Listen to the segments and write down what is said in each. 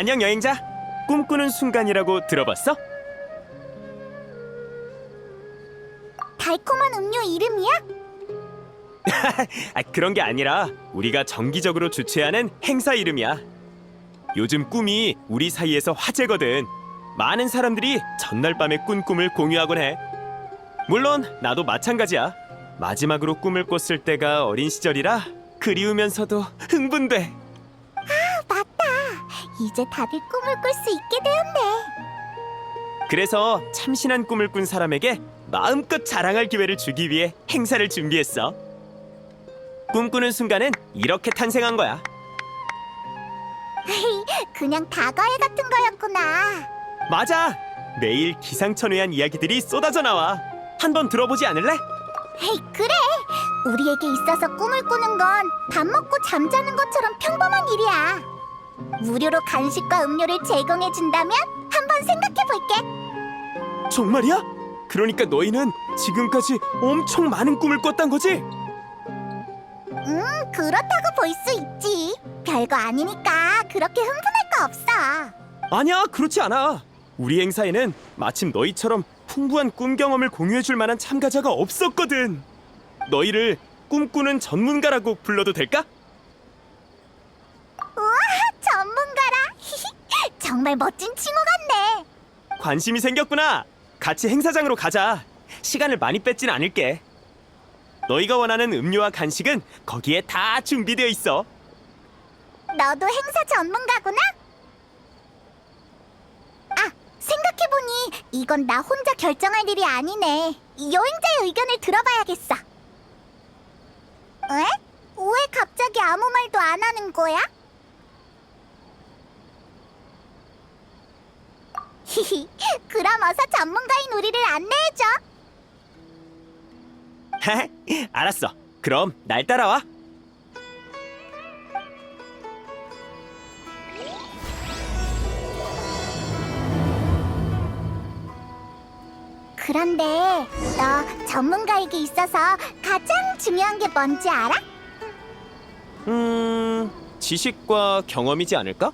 안녕 여행자. 꿈꾸는 순간이라고 들어봤어? 달콤한 음료 이름이야? 그런 게 아니라 우리가 정기적으로 주최하는 행사 이름이야. 요즘 꿈이 우리 사이에서 화제거든. 많은 사람들이 전날 밤에 꾼 꿈을 공유하곤 해. 물론 나도 마찬가지야. 마지막으로 꿈을 꿨을 때가 어린 시절이라 그리우면서도 흥분돼. 맞다. 이제 다들 꿈을 꿀 수 있게 되었네. 그래서 참신한 꿈을 꾼 사람에게 마음껏 자랑할 기회를 주기 위해 행사를 준비했어. 꿈꾸는 순간은 이렇게 탄생한 거야. 그냥 다과회 같은 거였구나. 맞아. 매일 기상천외한 이야기들이 쏟아져 나와. 한번 들어보지 않을래? 헤이, 그래. 우리에게 있어서 꿈을 꾸는 건 밥 먹고 잠자는 것처럼 평범한 일이야. 무료로 간식과 음료를 제공해 준다면 한번 생각해 볼게. 정말이야? 그러니까 너희는 지금까지 엄청 많은 꿈을 꿨단 거지? 그렇다고 볼 수 있지. 별거 아니니까 그렇게 흥분할 거 없어. 아니야, 그렇지 않아. 우리 행사에는 마침 너희처럼 풍부한 꿈 경험을 공유해줄 만한 참가자가 없었거든. 너희를 꿈꾸는 전문가라고 불러도 될까? 우와, 전문가라. 정말 멋진 칭호 같네. 관심이 생겼구나. 같이 행사장으로 가자. 시간을 많이 뺏진 않을게. 너희가 원하는 음료와 간식은 거기에 다 준비되어 있어. 너도 행사 전문가구나? 아, 생각해보니 이건 나 혼자 결정할 일이 아니네. 여행자의 의견을 들어봐야겠어. 왜? 왜 갑자기 아무 말도 안 하는 거야? 히히, 그럼 어서 전문가인 우리를 안내해줘. 알았어. 그럼 날 따라와. 그런데 너 전문가에게 있어서 가장 중요한 게 뭔지 알아? 지식과 경험이지 않을까?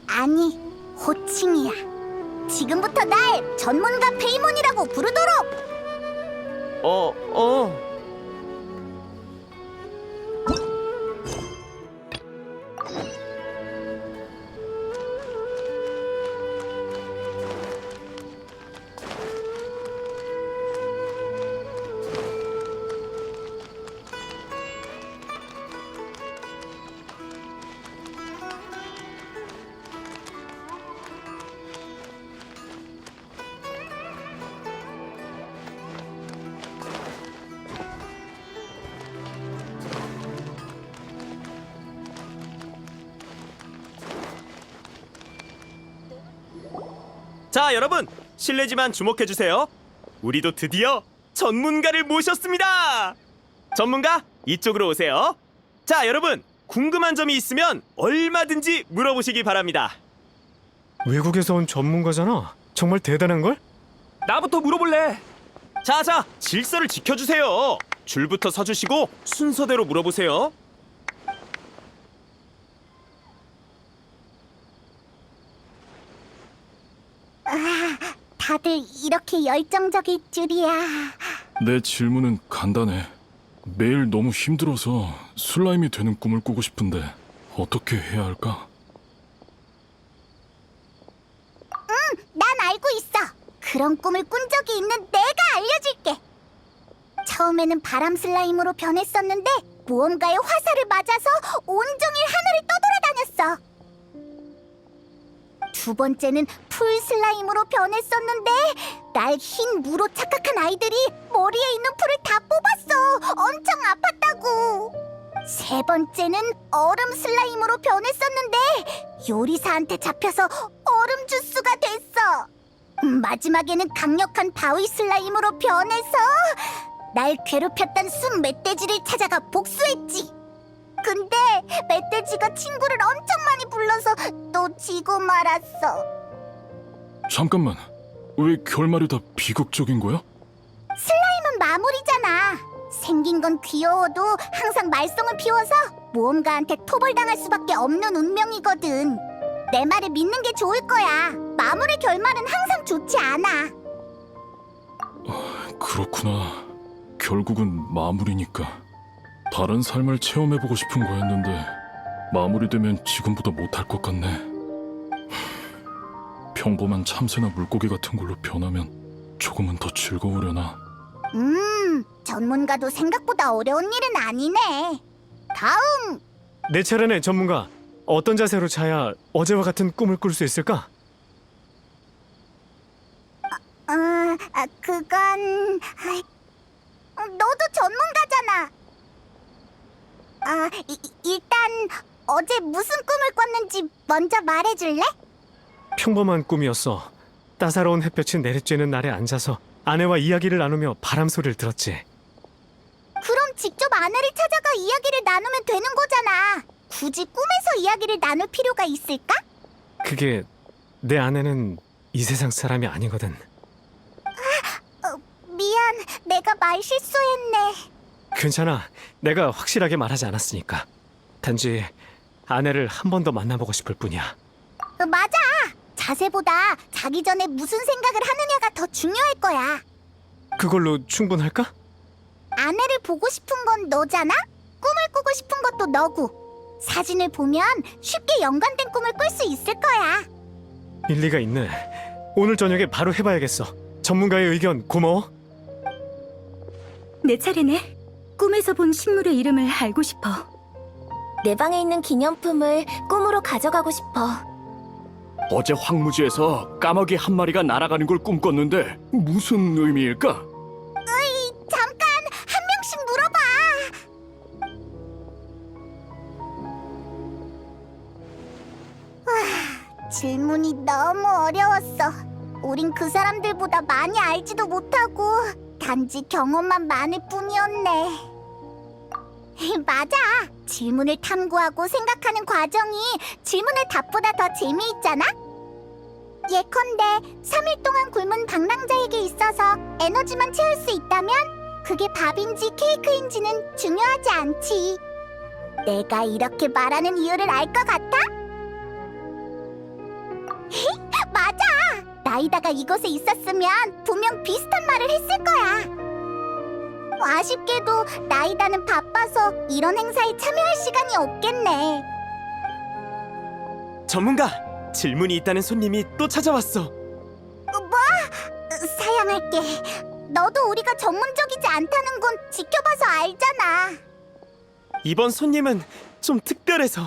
아니, 호칭이야. 지금부터 날 전문가 페이몬이라고 부르도록. 어. 자, 여러분, 실례지만 주목해주세요. 우리도 드디어 전문가를 모셨습니다. 전문가, 이쪽으로 오세요. 자, 여러분, 궁금한 점이 있으면 얼마든지 물어보시기 바랍니다. 외국에서 온 전문가잖아. 정말 대단한걸? 나부터 물어볼래. 자, 질서를 지켜주세요. 줄부터 서주시고 순서대로 물어보세요. 다들 이렇게 열정적일 줄이야. 내 질문은 간단해. 매일 너무 힘들어서 슬라임이 되는 꿈을 꾸고 싶은데 어떻게 해야 할까? 난 알고 있어. 그런 꿈을 꾼 적이 있는 내가 알려줄게. 처음에는 바람 슬라임으로 변했었는데 모험가의 화살을 맞아서 온종일 하늘을 떠돌아다녔어. 두 번째는 풀 슬라임으로 변했었는데 날 흰 무로 착각한 아이들이 머리에 있는 풀을 다 뽑았어. 엄청 아팠다고. 세 번째는 얼음 슬라임으로 변했었는데 요리사한테 잡혀서 얼음 주스가 됐어. 마지막에는 강력한 바위 슬라임으로 변해서 날 괴롭혔던 숲 멧돼지를 찾아가 복수했지. 근데 멧돼지가 친구를 엄청 많이 불러서 놓치고 말았어. 잠깐만, 왜 결말이 다 비극적인 거야? 슬라임은 마무리잖아. 생긴 건 귀여워도 항상 말썽을 피워서 모험가한테 토벌당할 수밖에 없는 운명이거든. 내 말을 믿는 게 좋을 거야. 마물의 결말은 항상 좋지 않아. 그렇구나. 결국은 마무리니까. 다른 삶을 체험해보고 싶은 거였는데 마무리되면 지금보다 못할 것 같네. 평범한 참새나 물고기 같은 걸로 변하면 조금은 더 즐거우려나. 전문가도 생각보다 어려운 일은 아니네. 다음! 내 차례네, 전문가. 어떤 자세로 자야 어제와 같은 꿈을 꿀 수 있을까? 그건... 너도 전문가잖아. 일단 어제 무슨 꿈을 꿨는지 먼저 말해줄래? 평범한 꿈이었어. 따사로운 햇볕이 내리쬐는 날에 앉아서 아내와 이야기를 나누며 바람 소리를 들었지. 그럼 직접 아내를 찾아가 이야기를 나누면 되는 거잖아. 굳이 꿈에서 이야기를 나눌 필요가 있을까? 그게 내 아내는 이 세상 사람이 아니거든. 미안, 내가 말 실수했네. 괜찮아. 내가 확실하게 말하지 않았으니까. 단지 아내를 한 번 더 만나보고 싶을 뿐이야. 맞아! 자세보다 자기 전에 무슨 생각을 하느냐가 더 중요할 거야. 그걸로 충분할까? 아내를 보고 싶은 건 너잖아? 꿈을 꾸고 싶은 것도 너고. 사진을 보면 쉽게 연관된 꿈을 꿀 수 있을 거야. 일리가 있네. 오늘 저녁에 바로 해봐야겠어. 전문가의 의견 고마워. 내 차례네. 꿈에서 본 식물의 이름을 알고 싶어. 내 방에 있는 기념품을 꿈으로 가져가고 싶어. 어제 황무지에서 까마귀 한 마리가 날아가는 걸 꿈꿨는데 무슨 의미일까? 잠깐, 한 명씩 물어봐. 질문이 너무 어려웠어. 우린 그 사람들보다 많이 알지도 못하고 단지 경험만 많을 뿐이었네. 맞아. 질문을 탐구하고 생각하는 과정이 질문의 답보다 더 재미있잖아? 예컨대 3일 동안 굶은 방랑자에게 있어서 에너지만 채울 수 있다면 그게 밥인지 케이크인지는 중요하지 않지. 내가 이렇게 말하는 이유를 알 것 같아? 맞아! 나이다가 이곳에 있었으면 분명 비슷한 말을 했을 거야. 아쉽게도 나이다는 바빠서 이런 행사에 참여할 시간이 없겠네. 전문가, 질문이 있다는 손님이 또 찾아왔어. 뭐? 사양할게. 너도 우리가 전문적이지 않다는 건 지켜봐서 알잖아. 이번 손님은 좀 특별해서.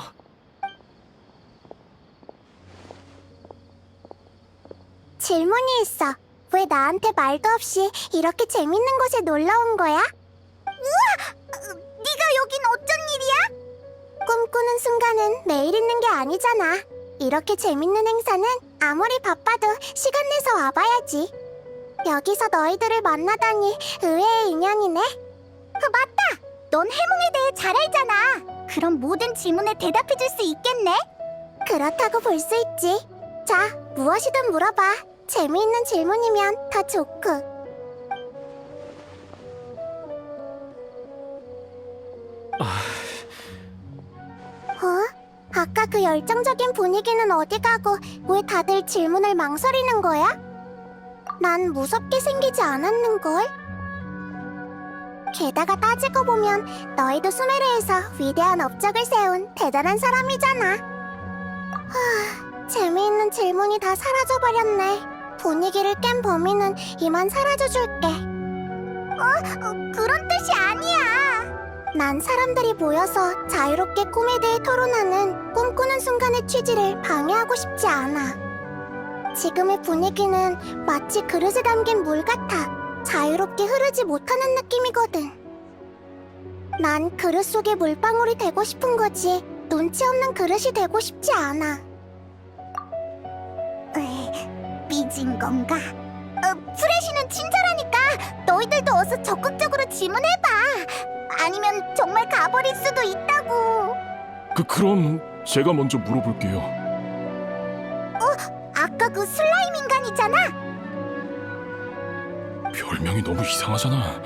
질문이 있어. 왜 나한테 말도 없이 이렇게 재밌는 곳에 놀러 온 거야? 우와! 네가 여긴 어쩐 일이야? 꿈꾸는 순간은 매일 있는 게 아니잖아. 이렇게 재밌는 행사는 아무리 바빠도 시간 내서 와봐야지. 여기서 너희들을 만나다니 의외의 인연이네. 맞다! 넌 해몽에 대해 잘 알잖아. 그럼 모든 질문에 대답해줄 수 있겠네? 그렇다고 볼 수 있지. 자, 무엇이든 물어봐. 재미있는 질문이면 더 좋고. 아까 그 열정적인 분위기는 어디 가고 왜 다들 질문을 망설이는 거야? 난 무섭게 생기지 않았는걸? 게다가 따지고 보면 너희도 수메르에서 위대한 업적을 세운 대단한 사람이잖아. 재미있는 질문이 다 사라져버렸네. 분위기를 깬 범인은 이만 사라져줄게. 그런 뜻이 아니야. 난 사람들이 모여서 자유롭게 꿈에 대해 토론하는 꿈꾸는 순간의 취지를 방해하고 싶지 않아. 지금의 분위기는 마치 그릇에 담긴 물 같아 자유롭게 흐르지 못하는 느낌이거든. 난 그릇 속의 물방울이 되고 싶은 거지 눈치 없는 그릇이 되고 싶지 않아. 삐진 건가? 프레시는 친절하니까 너희들도 어서 적극적으로 질문해봐. 아니면 정말 가버릴 수도 있다고. 그럼 제가 먼저 물어볼게요. 아까 그 슬라임 인간이잖아? 별명이 너무 이상하잖아.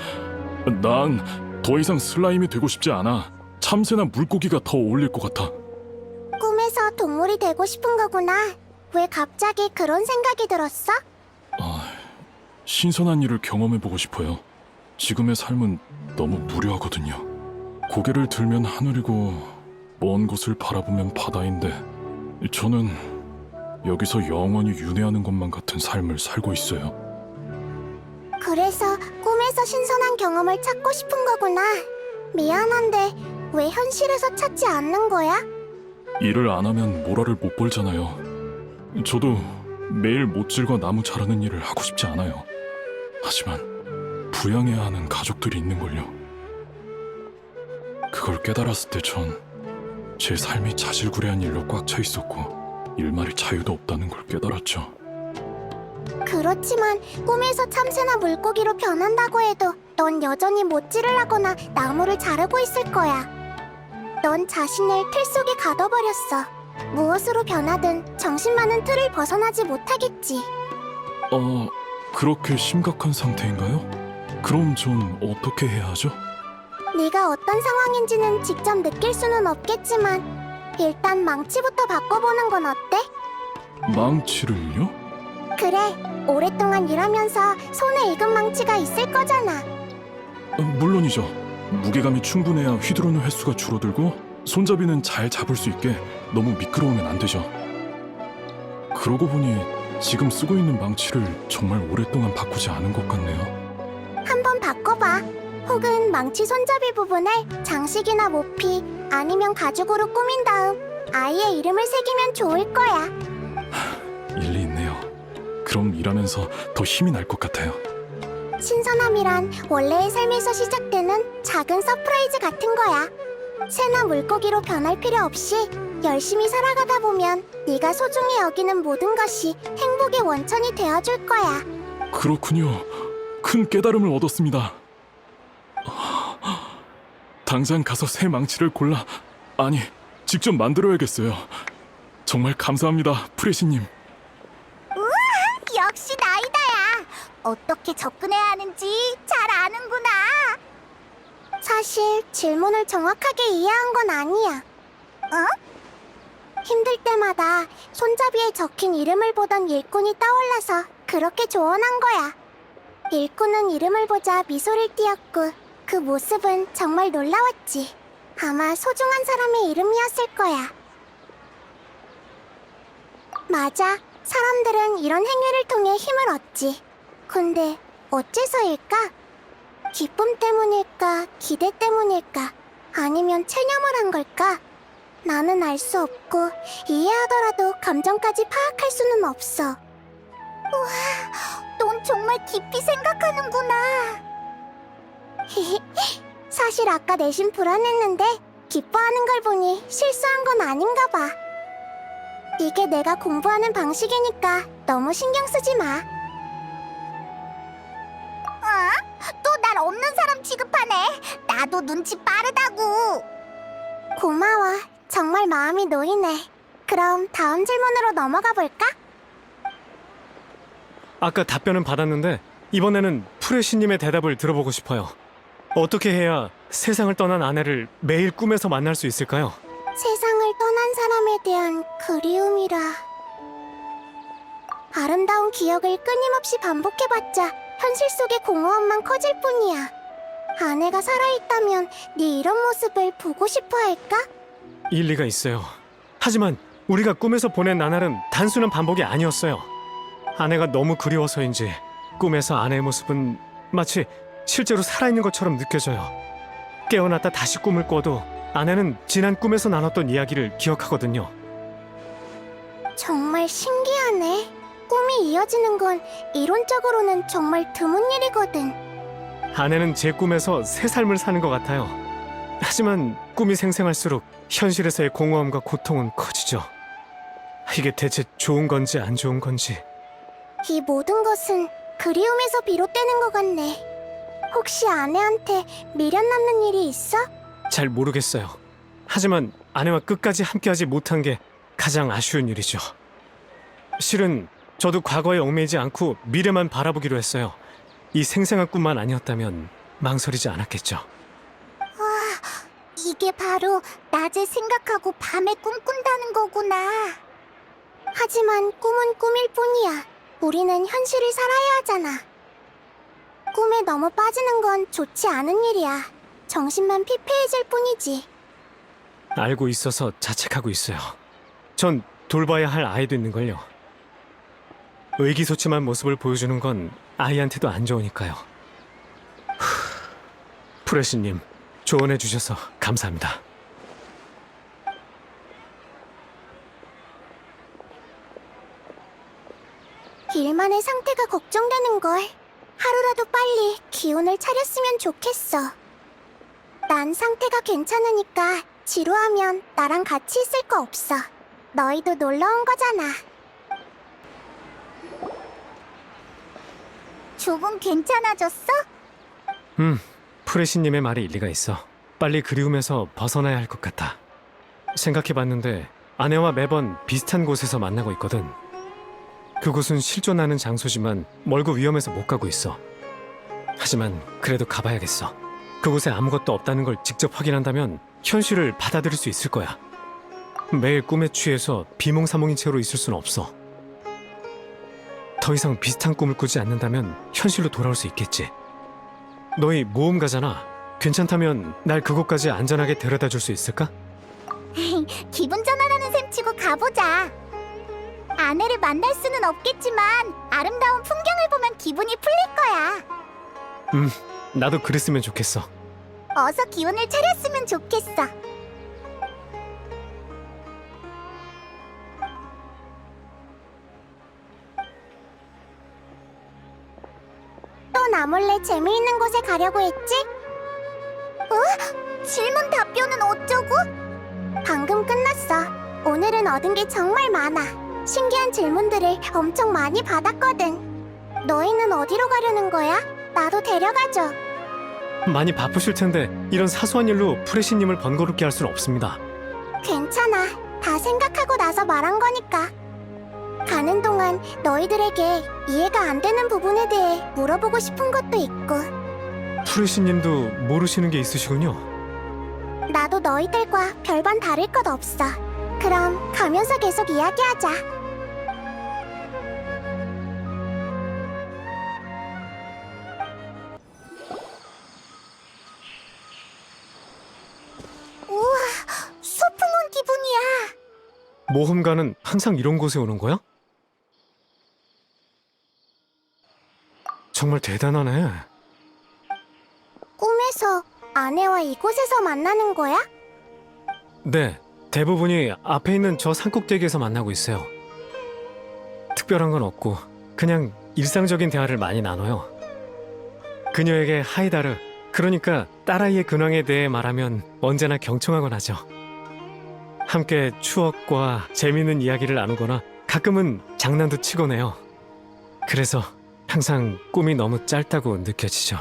난 더 이상 슬라임이 되고 싶지 않아. 참새나 물고기가 더 어울릴 것 같아. 꿈에서 동물이 되고 싶은 거구나. 왜 갑자기 그런 생각이 들었어? 신선한 일을 경험해보고 싶어요. 지금의 삶은 너무 무료하거든요. 고개를 들면 하늘이고 먼 곳을 바라보면 바다인데 저는 여기서 영원히 윤회하는 것만 같은 삶을 살고 있어요. 그래서 꿈에서 신선한 경험을 찾고 싶은 거구나. 미안한데 왜 현실에서 찾지 않는 거야? 일을 안 하면 모라를 못 벌잖아요. 저도 매일 못질과 나무 자르는 일을 하고 싶지 않아요. 하지만 부양해야 하는 가족들이 있는걸요. 그걸 깨달았을 때 전 제 삶이 자질구레한 일로 꽉 차 있었고 일말의 자유도 없다는 걸 깨달았죠. 그렇지만 꿈에서 참새나 물고기로 변한다고 해도 넌 여전히 못질을 하거나 나무를 자르고 있을 거야. 넌 자신을 틀 속에 가둬버렸어. 무엇으로 변하든 정신만은 틀을 벗어나지 못하겠지. 그렇게 심각한 상태인가요? 그럼 전 어떻게 해야 하죠? 네가 어떤 상황인지는 직접 느낄 수는 없겠지만 일단 망치부터 바꿔보는 건 어때? 망치를요? 그래, 오랫동안 일하면서 손에 익은 망치가 있을 거잖아. 물론이죠. 무게감이 충분해야 휘두르는 횟수가 줄어들고 손잡이는 잘 잡을 수 있게 너무 미끄러우면 안 되죠. 그러고 보니 지금 쓰고 있는 망치를 정말 오랫동안 바꾸지 않은 것 같네요. 한번 바꿔봐. 혹은 망치 손잡이 부분을 장식이나 모피 아니면 가죽으로 꾸민 다음 아이의 이름을 새기면 좋을 거야. 일리 있네요. 그럼 일하면서 더 힘이 날 것 같아요. 신선함이란 원래의 삶에서 시작되는 작은 서프라이즈 같은 거야. 새나 물고기로 변할 필요 없이 열심히 살아가다 보면 네가 소중히 여기는 모든 것이 행복의 원천이 되어줄 거야. 그렇군요. 큰 깨달음을 얻었습니다. 당장 가서 새 망치를 골라 직접 만들어야겠어요. 정말 감사합니다, 프레시님. 역시 나이다야. 어떻게 접근해야 하는지 잘 아는구나. 사실 질문을 정확하게 이해한 건 아니야. 힘들 때마다 손잡이에 적힌 이름을 보던 일꾼이 떠올라서 그렇게 조언한 거야. 일꾼은 이름을 보자 미소를 띄었고 그 모습은 정말 놀라웠지. 아마 소중한 사람의 이름이었을 거야. 맞아. 사람들은 이런 행위를 통해 힘을 얻지. 근데 어째서일까? 기쁨 때문일까? 기대 때문일까? 아니면 체념을 한 걸까? 나는 알 수 없고 이해하더라도 감정까지 파악할 수는 없어. 우와, 넌 정말 깊이 생각하는구나. 사실 아까 내심 불안했는데 기뻐하는 걸 보니 실수한 건 아닌가 봐. 이게 내가 공부하는 방식이니까 너무 신경 쓰지 마. 또 날 없는 사람 취급하네. 나도 눈치 빠르다고. 고마워. 정말 마음이 놓이네. 그럼 다음 질문으로 넘어가 볼까? 아까 답변은 받았는데 이번에는 프레시님의 대답을 들어보고 싶어요. 어떻게 해야 세상을 떠난 아내를 매일 꿈에서 만날 수 있을까요? 세상을 떠난 사람에 대한 그리움이라. 아름다운 기억을 끊임없이 반복해봤자 현실 속의 공허함만 커질 뿐이야. 아내가 살아있다면 네 이런 모습을 보고 싶어 할까? 일리가 있어요. 하지만 우리가 꿈에서 보낸 나날은 단순한 반복이 아니었어요. 아내가 너무 그리워서인지 꿈에서 아내의 모습은 마치 실제로 살아있는 것처럼 느껴져요. 깨어났다 다시 꿈을 꿔도 아내는 지난 꿈에서 나눴던 이야기를 기억하거든요. 정말 신기하네. 꿈이 이어지는 건 이론적으로는 정말 드문 일이거든. 아내는 제 꿈에서 새 삶을 사는 것 같아요. 하지만 꿈이 생생할수록 현실에서의 공허함과 고통은 커지죠. 이게 대체 좋은 건지 안 좋은 건지. 이 모든 것은 그리움에서 비롯되는 것 같네. 혹시 아내한테 미련 남는 일이 있어? 잘 모르겠어요. 하지만 아내와 끝까지 함께하지 못한 게 가장 아쉬운 일이죠. 실은 저도 과거에 얽매이지 않고 미래만 바라보기로 했어요. 이 생생한 꿈만 아니었다면 망설이지 않았겠죠. 이게 바로 낮에 생각하고 밤에 꿈꾼다는 거구나. 하지만 꿈은 꿈일 뿐이야. 우리는 현실을 살아야 하잖아. 꿈에 너무 빠지는 건 좋지 않은 일이야. 정신만 피폐해질 뿐이지. 알고 있어서 자책하고 있어요. 전 돌봐야 할 아이도 있는걸요. 의기소침한 모습을 보여주는 건 아이한테도 안 좋으니까요. 프레시님, 조언해주셔서 감사합니다. 일만의 상태가 걱정되는걸. 하루라도 빨리 기운을 차렸으면 좋겠어. 난 상태가 괜찮으니까 지루하면 나랑 같이 있을 거 없어. 너희도 놀러 온 거잖아. 조금 괜찮아졌어? 프레시님의 말이 일리가 있어. 빨리 그리움에서 벗어나야 할 것 같아. 생각해봤는데 아내와 매번 비슷한 곳에서 만나고 있거든. 그곳은 실존하는 장소지만 멀고 위험해서 못 가고 있어. 하지만 그래도 가봐야겠어. 그곳에 아무것도 없다는 걸 직접 확인한다면 현실을 받아들일 수 있을 거야. 매일 꿈에 취해서 비몽사몽인 채로 있을 순 없어. 더 이상 비슷한 꿈을 꾸지 않는다면 현실로 돌아올 수 있겠지. 너희 모험가잖아. 괜찮다면 날 그곳까지 안전하게 데려다 줄 수 있을까? 기분 전환하는 셈 치고 가보자. 아내를 만날 수는 없겠지만 아름다운 풍경을 보면 기분이 풀릴 거야. 나도 그랬으면 좋겠어. 어서 기운을 차렸으면 좋겠어. 또 나 몰래 재미있는 곳에 가려고 했지? 질문 답변은 어쩌고? 방금 끝났어. 오늘은 얻은 게 정말 많아. 신기한 질문들을 엄청 많이 받았거든. 너희는 어디로 가려는 거야? 나도 데려가줘. 많이 바쁘실 텐데 이런 사소한 일로 프레시님을 번거롭게 할 수는 없습니다. 괜찮아. 다 생각하고 나서 말한 거니까. 가는 동안 너희들에게 이해가 안 되는 부분에 대해 물어보고 싶은 것도 있고. 프레시님도 모르시는 게 있으시군요. 나도 너희들과 별반 다를 것 없어. 그럼 가면서 계속 이야기하자. 우와, 소풍 온 기분이야. 모험가는 항상 이런 곳에 오는 거야? 정말 대단하네. 꿈에서 아내와 이곳에서 만나는 거야? 네, 대부분이 앞에 있는 저 산꼭대기에서 만나고 있어요. 특별한 건 없고 그냥 일상적인 대화를 많이 나눠요. 그녀에게 하이다르, 그러니까 딸아이의 근황에 대해 말하면 언제나 경청하곤 하죠. 함께 추억과 재미있는 이야기를 나누거나 가끔은 장난도 치곤 해요. 그래서 항상 꿈이 너무 짧다고 느껴지죠.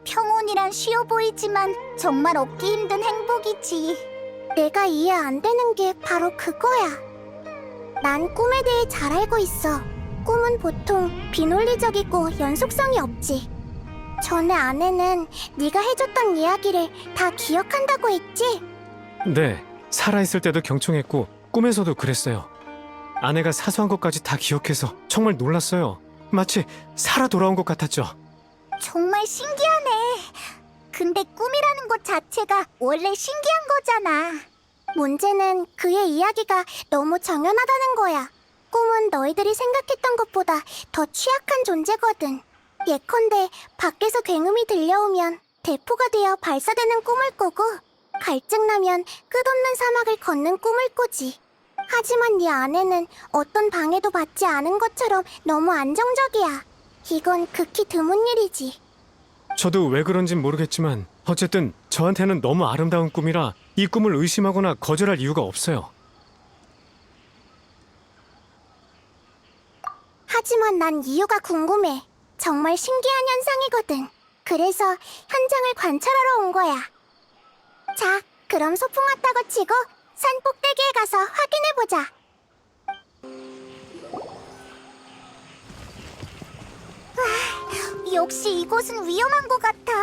평온이란 쉬워 보이지만 정말 얻기 힘든 행복이지. 내가 이해 안 되는 게 바로 그거야. 난 꿈에 대해 잘 알고 있어. 꿈은 보통 비논리적이고 연속성이 없지. 전에 아내는 네가 해줬던 이야기를 다 기억한다고 했지? 네, 살아있을 때도 경청했고 꿈에서도 그랬어요. 아내가 사소한 것까지 다 기억해서 정말 놀랐어요. 마치 살아 돌아온 것 같았죠. 정말 신기하네. 근데 꿈이라는 것 자체가 원래 신기한 거잖아. 문제는 그의 이야기가 너무 정연하다는 거야. 꿈은 너희들이 생각했던 것보다 더 취약한 존재거든. 예컨대 밖에서 굉음이 들려오면 대포가 되어 발사되는 꿈을 꾸고, 갈증나면 끝없는 사막을 걷는 꿈을 꾸지. 하지만 네 아내는 어떤 방해도 받지 않은 것처럼 너무 안정적이야. 이건 극히 드문 일이지. 저도 왜 그런진 모르겠지만 어쨌든 저한테는 너무 아름다운 꿈이라 이 꿈을 의심하거나 거절할 이유가 없어요. 하지만 난 이유가 궁금해. 정말 신기한 현상이거든. 그래서 현장을 관찰하러 온 거야. 자, 그럼 소풍 왔다고 치고 산 꼭대기에 가서 확인해보자. 역시 이곳은 위험한 것 같아.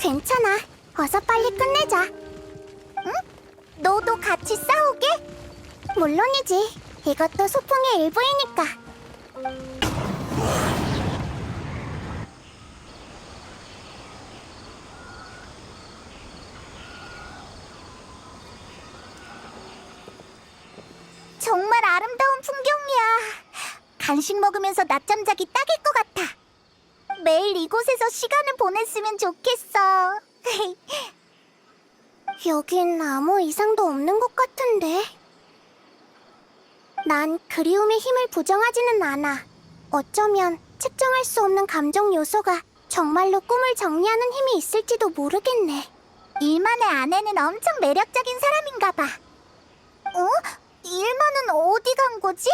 괜찮아. 어서 빨리 끝내자. 응? 너도 같이 싸우게? 물론이지. 이것도 소풍의 일부이니까. 정말 아름다운 풍경이야. 간식 먹으면서 낮잠 자기 딱일 것 같아. 매일 이곳에서 시간을 보냈으면 좋겠어. 여긴 아무 이상도 없는 것 같은데. 난 그리움의 힘을 부정하지는 않아. 어쩌면 측정할 수 없는 감정 요소가 정말로 꿈을 정리하는 힘이 있을지도 모르겠네. 일만의 아내는 엄청 매력적인 사람인가 봐. 어? 일만은 어디 간 거지?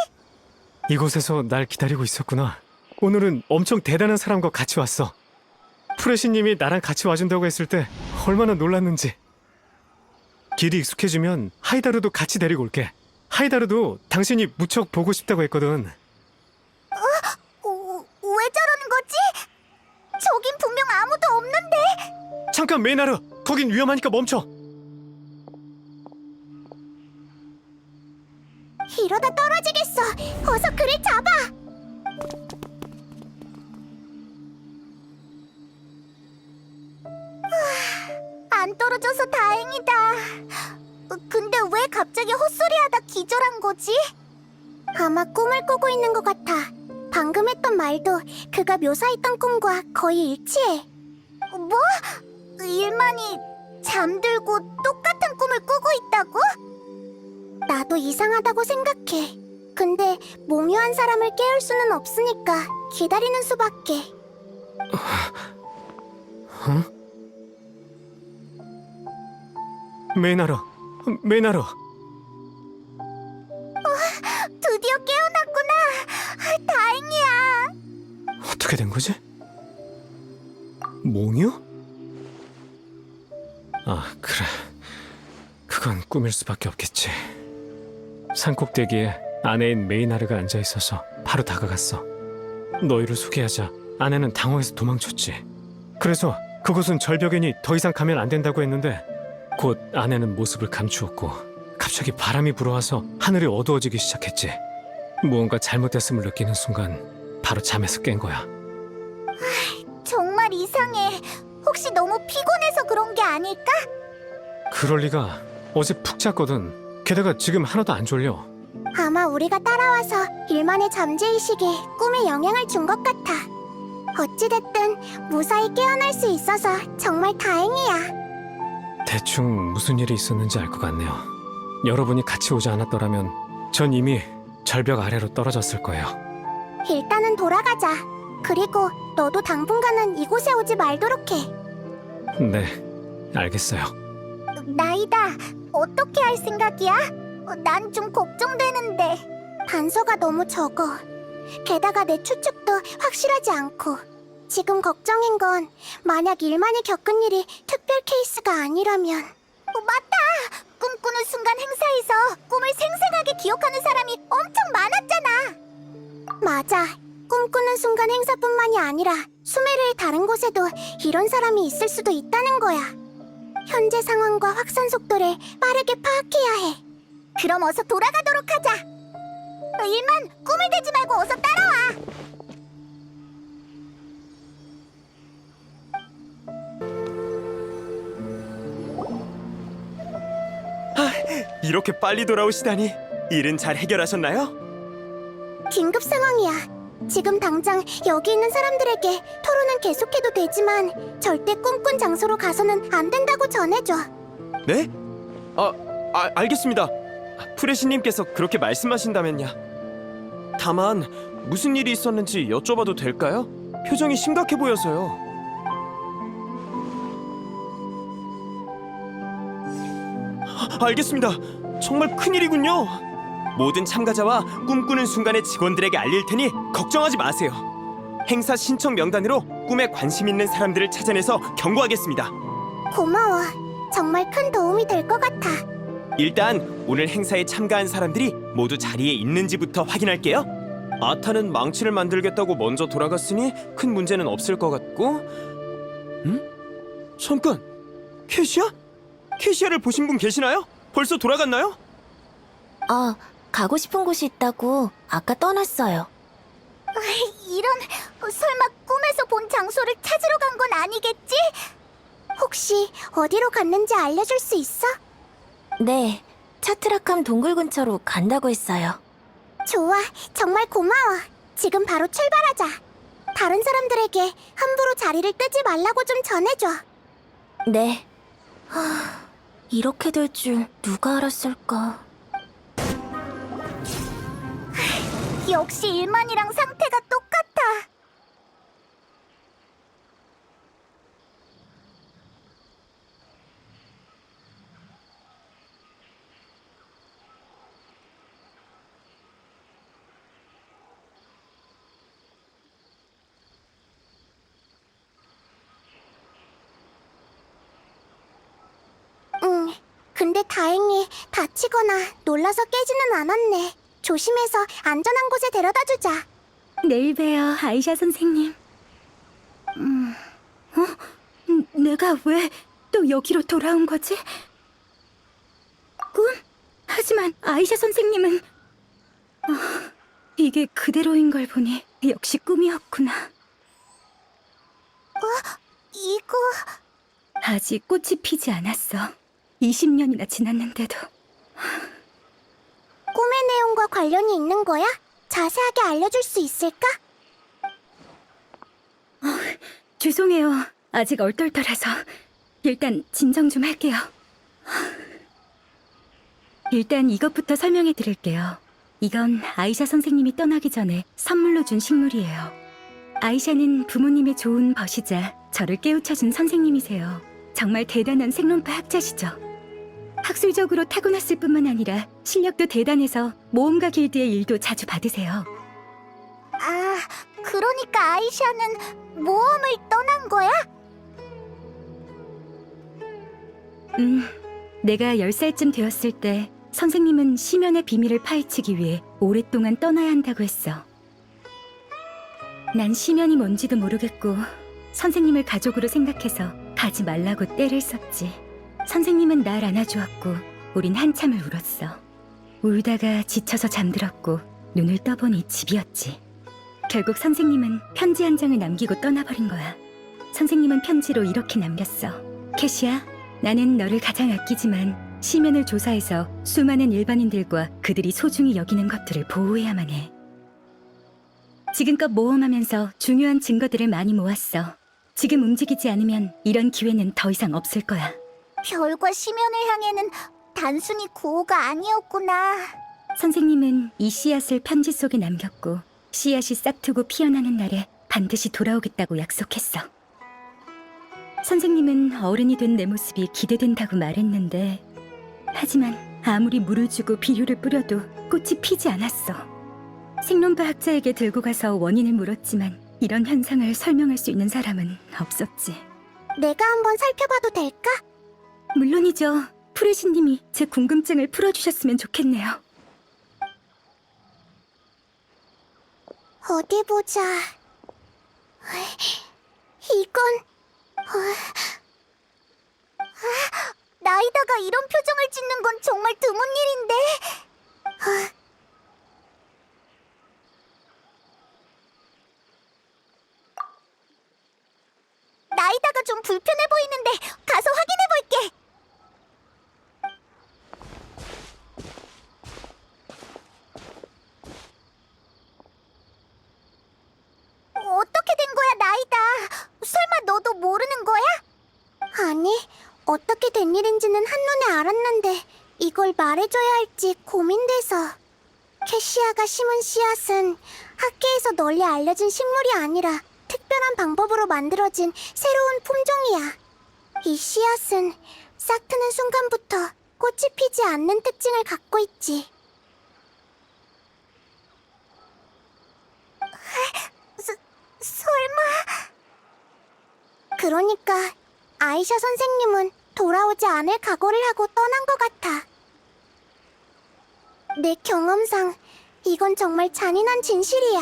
이곳에서 날 기다리고 있었구나. 오늘은 엄청 대단한 사람과 같이 왔어. 프레시님이 나랑 같이 와준다고 했을 때 얼마나 놀랐는지. 길이 익숙해지면 하이다르도 같이 데리고 올게. 하이다르도 당신이 무척 보고 싶다고 했거든. 왜 저러는 거지? 저긴 분명 아무도 없는데. 잠깐 메이나르! 거긴 위험하니까 멈춰! 이러다 떨어지겠어. 어서 그를 잡아. 안 떨어져서 다행이다. 근데 왜 갑자기 헛소리하다 기절한 거지? 아마 꿈을 꾸고 있는 것 같아. 방금 했던 말도 그가 묘사했던 꿈과 거의 일치해. 뭐? 일만이 잠들고 똑같은 꿈을 꾸고 있다고? 나도 이상하다고 생각해. 근데 몽유한 사람을 깨울 수는 없으니까 기다리는 수밖에. 메이나르! 메이나르! 드디어 깨어났구나. 다행이야. 어떻게 된 거지? 몽유? 아, 그래. 그건 꿈일 수밖에 없겠지. 산꼭대기에 아내인 메이나르가 앉아있어서 바로 다가갔어. 너희를 소개하자 아내는 당황해서 도망쳤지. 그래서 그곳은 절벽이니 더 이상 가면 안 된다고 했는데 곧 아내는 모습을 감추었고 갑자기 바람이 불어와서 하늘이 어두워지기 시작했지. 무언가 잘못됐음을 느끼는 순간 바로 잠에서 깬 거야. 정말 이상해. 혹시 너무 피곤해서 그런 게 아닐까? 그럴 리가. 어제 푹 잤거든. 게다가 지금 하나도 안 졸려. 아마 우리가 따라와서 일만의 잠재의식에 꿈에 영향을 준 것 같아. 어찌됐든 무사히 깨어날 수 있어서 정말 다행이야. 대충 무슨 일이 있었는지 알 것 같네요. 여러분이 같이 오지 않았더라면 전 이미 절벽 아래로 떨어졌을 거예요. 일단은 돌아가자. 그리고 너도 당분간은 이곳에 오지 말도록 해. 네, 알겠어요. 나이다. 어떻게 할 생각이야? 난 좀 걱정되는데. 단서가 너무 적어. 게다가 내 추측도 확실하지 않고. 지금 걱정인 건 만약 일만이 겪은 일이 특별 케이스가 아니라면. 맞다! 꿈꾸는 순간 행사에서 꿈을 생생하게 기억하는 사람이 엄청 많았잖아. 맞아. 꿈꾸는 순간 행사뿐만이 아니라 수메르의 다른 곳에도 이런 사람이 있을 수도 있다는 거야. 현재 상황과 확산 속도를 빠르게 파악해야 해. 그럼 어서 돌아가도록 하자. 일만 꿈을 대지 말고 어서 따라와. 이렇게 빨리 돌아오시다니. 일은 잘 해결하셨나요? 긴급 상황이야. 지금 당장 여기 있는 사람들에게 토론은 계속해도 되지만 절대 꿈꾼 장소로 가서는 안 된다고 전해줘. 네? 알겠습니다. 프레시님께서 그렇게 말씀하신다면야. 다만 무슨 일이 있었는지 여쭤봐도 될까요? 표정이 심각해 보여서요. 알겠습니다. 정말 큰일이군요. 모든 참가자와 꿈꾸는 순간의 직원들에게 알릴 테니 걱정하지 마세요. 행사 신청 명단으로 꿈에 관심 있는 사람들을 찾아내서 경고하겠습니다. 고마워. 정말 큰 도움이 될 것 같아. 일단 오늘 행사에 참가한 사람들이 모두 자리에 있는지부터 확인할게요. 아타는 망치를 만들겠다고 먼저 돌아갔으니 큰 문제는 없을 것 같고. 잠깐! 캐시야? 캐시야를 보신 분 계시나요? 벌써 돌아갔나요? 가고 싶은 곳이 있다고 아까 떠났어요. 이런, 설마 꿈에서 본 장소를 찾으러 간 건 아니겠지? 혹시 어디로 갔는지 알려줄 수 있어? 네, 차트라캄 동굴 근처로 간다고 했어요. 좋아, 정말 고마워. 지금 바로 출발하자. 다른 사람들에게 함부로 자리를 뜨지 말라고 좀 전해줘. 네. 이렇게 될 줄 누가 알았을까? 역시 일만이랑 상태가 똑같아. 근데 다행히 다치거나 놀라서 깨지는 않았네. 조심해서 안전한 곳에 데려다 주자. 내일 봬요, 아이샤 선생님. 내가 왜 또 여기로 돌아온 거지? 꿈? 하지만 아이샤 선생님은 이게 그대로인 걸 보니 역시 꿈이었구나. 이거... 아직 꽃이 피지 않았어. 20년이나 지났는데도. 꿈의 내용과 관련이 있는 거야? 자세하게 알려줄 수 있을까? 죄송해요. 아직 얼떨떨해서. 일단 진정 좀 할게요. 일단 이것부터 설명해 드릴게요. 이건 아이샤 선생님이 떠나기 전에 선물로 준 식물이에요. 아이샤는 부모님의 좋은 벗이자 저를 깨우쳐준 선생님이세요. 정말 대단한 생론파 학자시죠. 학술적으로 타고났을 뿐만 아니라 실력도 대단해서 모험가 길드의 일도 자주 받으세요. 아, 그러니까 아이샤는 모험을 떠난 거야? 내가 10살쯤 되었을 때 선생님은 심연의 비밀을 파헤치기 위해 오랫동안 떠나야 한다고 했어. 난 심연이 뭔지도 모르겠고 선생님을 가족으로 생각해서 가지 말라고 떼를 썼지. 선생님은 날 안아주었고 우린 한참을 울었어. 울다가 지쳐서 잠들었고 눈을 떠보니 집이었지. 결국 선생님은 편지 한 장을 남기고 떠나버린 거야. 선생님은 편지로 이렇게 남겼어. 캐시야, 나는 너를 가장 아끼지만 심연을 조사해서 수많은 일반인들과 그들이 소중히 여기는 것들을 보호해야만 해. 지금껏 모험하면서 중요한 증거들을 많이 모았어. 지금 움직이지 않으면 이런 기회는 더 이상 없을 거야. 별과 심연을 향해는 단순히 구호가 아니었구나. 선생님은 이 씨앗을 편지 속에 남겼고 씨앗이 싹트고 피어나는 날에 반드시 돌아오겠다고 약속했어. 선생님은 어른이 된 내 모습이 기대된다고 말했는데 하지만 아무리 물을 주고 비료를 뿌려도 꽃이 피지 않았어. 생론파 학자에게 들고 가서 원인을 물었지만 이런 현상을 설명할 수 있는 사람은 없었지. 내가 한번 살펴봐도 될까? 물론이죠. 프레시님이 제 궁금증을 풀어주셨으면 좋겠네요. 어디 보자. 이건... 나이다가 이런 표정을 짓는 건 정말 드문 일인데... 나이다가 좀 불편해 보이는데 가서 확인해 볼게. 어떻게 된 거야, 나이다? 설마 너도 모르는 거야? 아니, 어떻게 된 일인지는 한눈에 알았는데 이걸 말해줘야 할지 고민돼서. 캐시아가 심은 씨앗은 학계에서 널리 알려진 식물이 아니라 특별한 방법으로 만들어진 새로운 품종이야. 이 씨앗은 싹 트는 순간부터 꽃이 피지 않는 특징을 갖고 있지. 설마... 그러니까 아이샤 선생님은 돌아오지 않을 각오를 하고 떠난 것 같아. 내 경험상 이건 정말 잔인한 진실이야.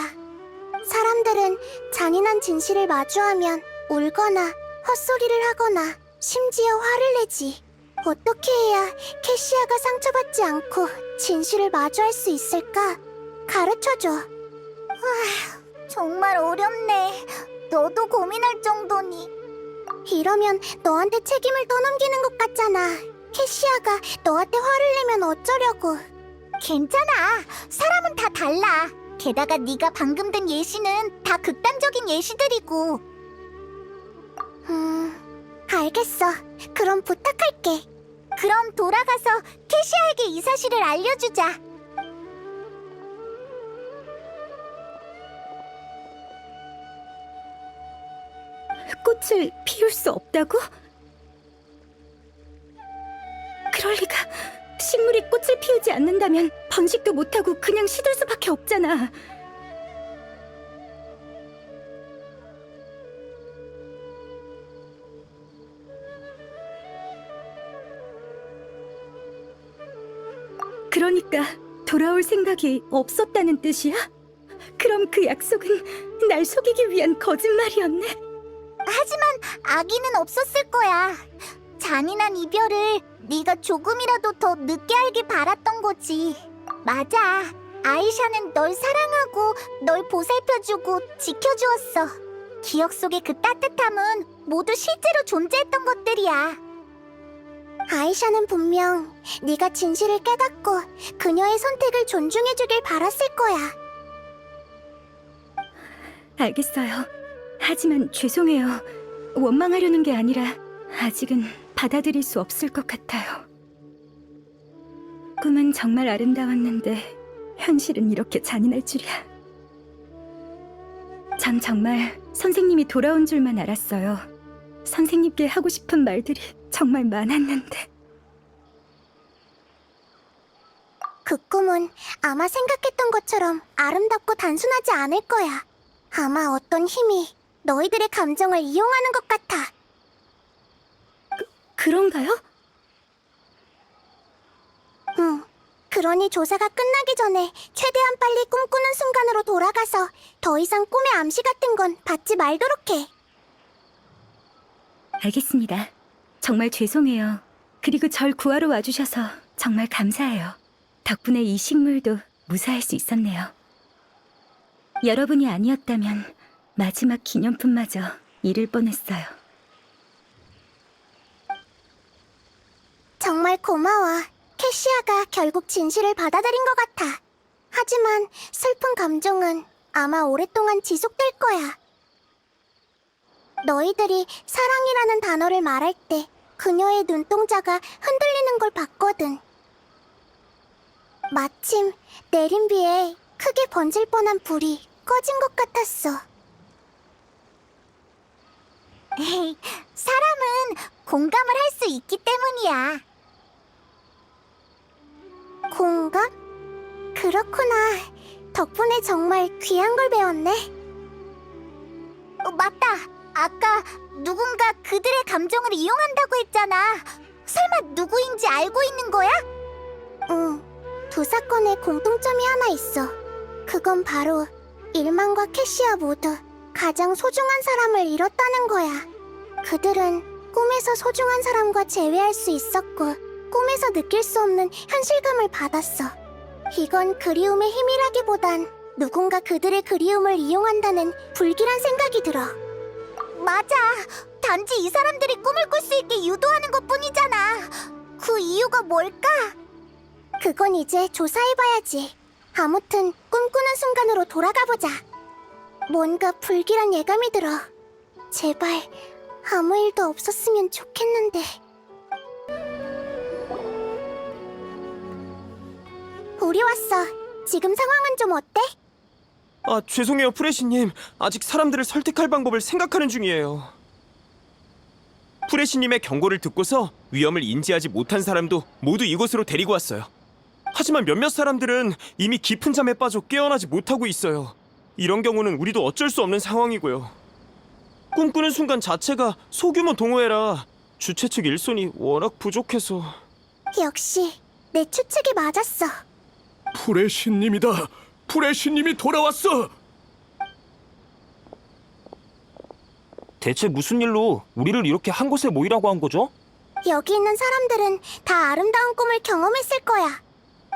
사람들은 잔인한 진실을 마주하면 울거나 헛소리를 하거나 심지어 화를 내지. 어떻게 해야 캐시아가 상처받지 않고 진실을 마주할 수 있을까? 가르쳐줘. 정말 어렵네. 너도 고민할 정도니. 이러면 너한테 책임을 떠넘기는 것 같잖아. 캐시아가 너한테 화를 내면 어쩌려고. 괜찮아. 사람은 다 달라. 게다가 네가 방금 든 예시는 다 극단적인 예시들이고. 알겠어. 그럼 부탁할게. 그럼 돌아가서 캐시아에게 이 사실을 알려주자. 꽃을 피울 수 없다고? 그럴 리가. 식물이 꽃을 피우지 않는다면 번식도 못하고 그냥 시들 수밖에 없잖아. 그러니까 돌아올 생각이 없었다는 뜻이야? 그럼 그 약속은 날 속이기 위한 거짓말이었네? 하지만 아기는 없었을 거야. 잔인한 이별을 네가 조금이라도 더 늦게 알길 바랐던 거지. 맞아. 아이샤는 널 사랑하고 널 보살펴주고 지켜주었어. 기억 속의 그 따뜻함은 모두 실제로 존재했던 것들이야. 아이샤는 분명 네가 진실을 깨닫고 그녀의 선택을 존중해주길 바랐을 거야. 알겠어요. 하지만 죄송해요. 원망하려는 게 아니라 아직은 받아들일 수 없을 것 같아요. 꿈은 정말 아름다웠는데 현실은 이렇게 잔인할 줄이야. 전 정말 선생님이 돌아온 줄만 알았어요. 선생님께 하고 싶은 말들이 정말 많았는데. 그 꿈은 아마 생각했던 것처럼 아름답고 단순하지 않을 거야. 아마 어떤 힘이 너희들의 감정을 이용하는 것 같아. 그런가요? 응. 그러니 조사가 끝나기 전에 최대한 빨리 꿈꾸는 순간으로 돌아가서 더 이상 꿈의 암시 같은 건 받지 말도록 해. 알겠습니다. 정말 죄송해요. 그리고 절 구하러 와주셔서 정말 감사해요. 덕분에 이 식물도 무사할 수 있었네요. 여러분이 아니었다면 마지막 기념품마저 잃을 뻔했어요. 정말 고마워. 캐시아가 결국 진실을 받아들인 것 같아. 하지만 슬픈 감정은 아마 오랫동안 지속될 거야. 너희들이 사랑이라는 단어를 말할 때 그녀의 눈동자가 흔들리는 걸 봤거든. 마침 내린 비에 크게 번질 뻔한 불이 꺼진 것 같았어. 에이, 사람은 공감을 할 수 있기 때문이야. 공감? 그렇구나. 덕분에 정말 귀한 걸 배웠네. 맞다. 아까 누군가 그들의 감정을 이용한다고 했잖아. 설마 누구인지 알고 있는 거야? 응. 두 사건에 공통점이 하나 있어. 그건 바로 일만과 캐시아 모두 가장 소중한 사람을 잃었다는 거야. 그들은 꿈에서 소중한 사람과 재회할 수 있었고 꿈에서 느낄 수 없는 현실감을 받았어. 이건 그리움의 힘이라기보단 누군가 그들의 그리움을 이용한다는 불길한 생각이 들어. 맞아. 단지 이 사람들이 꿈을 꿀 수 있게 유도하는 것뿐이잖아. 그 이유가 뭘까? 그건 이제 조사해봐야지. 아무튼 꿈꾸는 순간으로 돌아가보자. 뭔가 불길한 예감이 들어. 제발 아무 일도 없었으면 좋겠는데. 우리 왔어. 지금 상황은 좀 어때? 아, 죄송해요, 프레시님. 아직 사람들을 설득할 방법을 생각하는 중이에요. 프레시님의 경고를 듣고서 위험을 인지하지 못한 사람도 모두 이곳으로 데리고 왔어요. 하지만 몇몇 사람들은 이미 깊은 잠에 빠져 깨어나지 못하고 있어요. 이런 경우는 우리도 어쩔 수 없는 상황이고요. 꿈꾸는 순간 자체가 소규모 동호회라 주최 측 일손이 워낙 부족해서... 역시 내 추측이 맞았어. 불의 신님이다. 불의 신님이 돌아왔어. 대체 무슨 일로 우리를 이렇게 한 곳에 모이라고 한 거죠? 여기 있는 사람들은 다 아름다운 꿈을 경험했을 거야.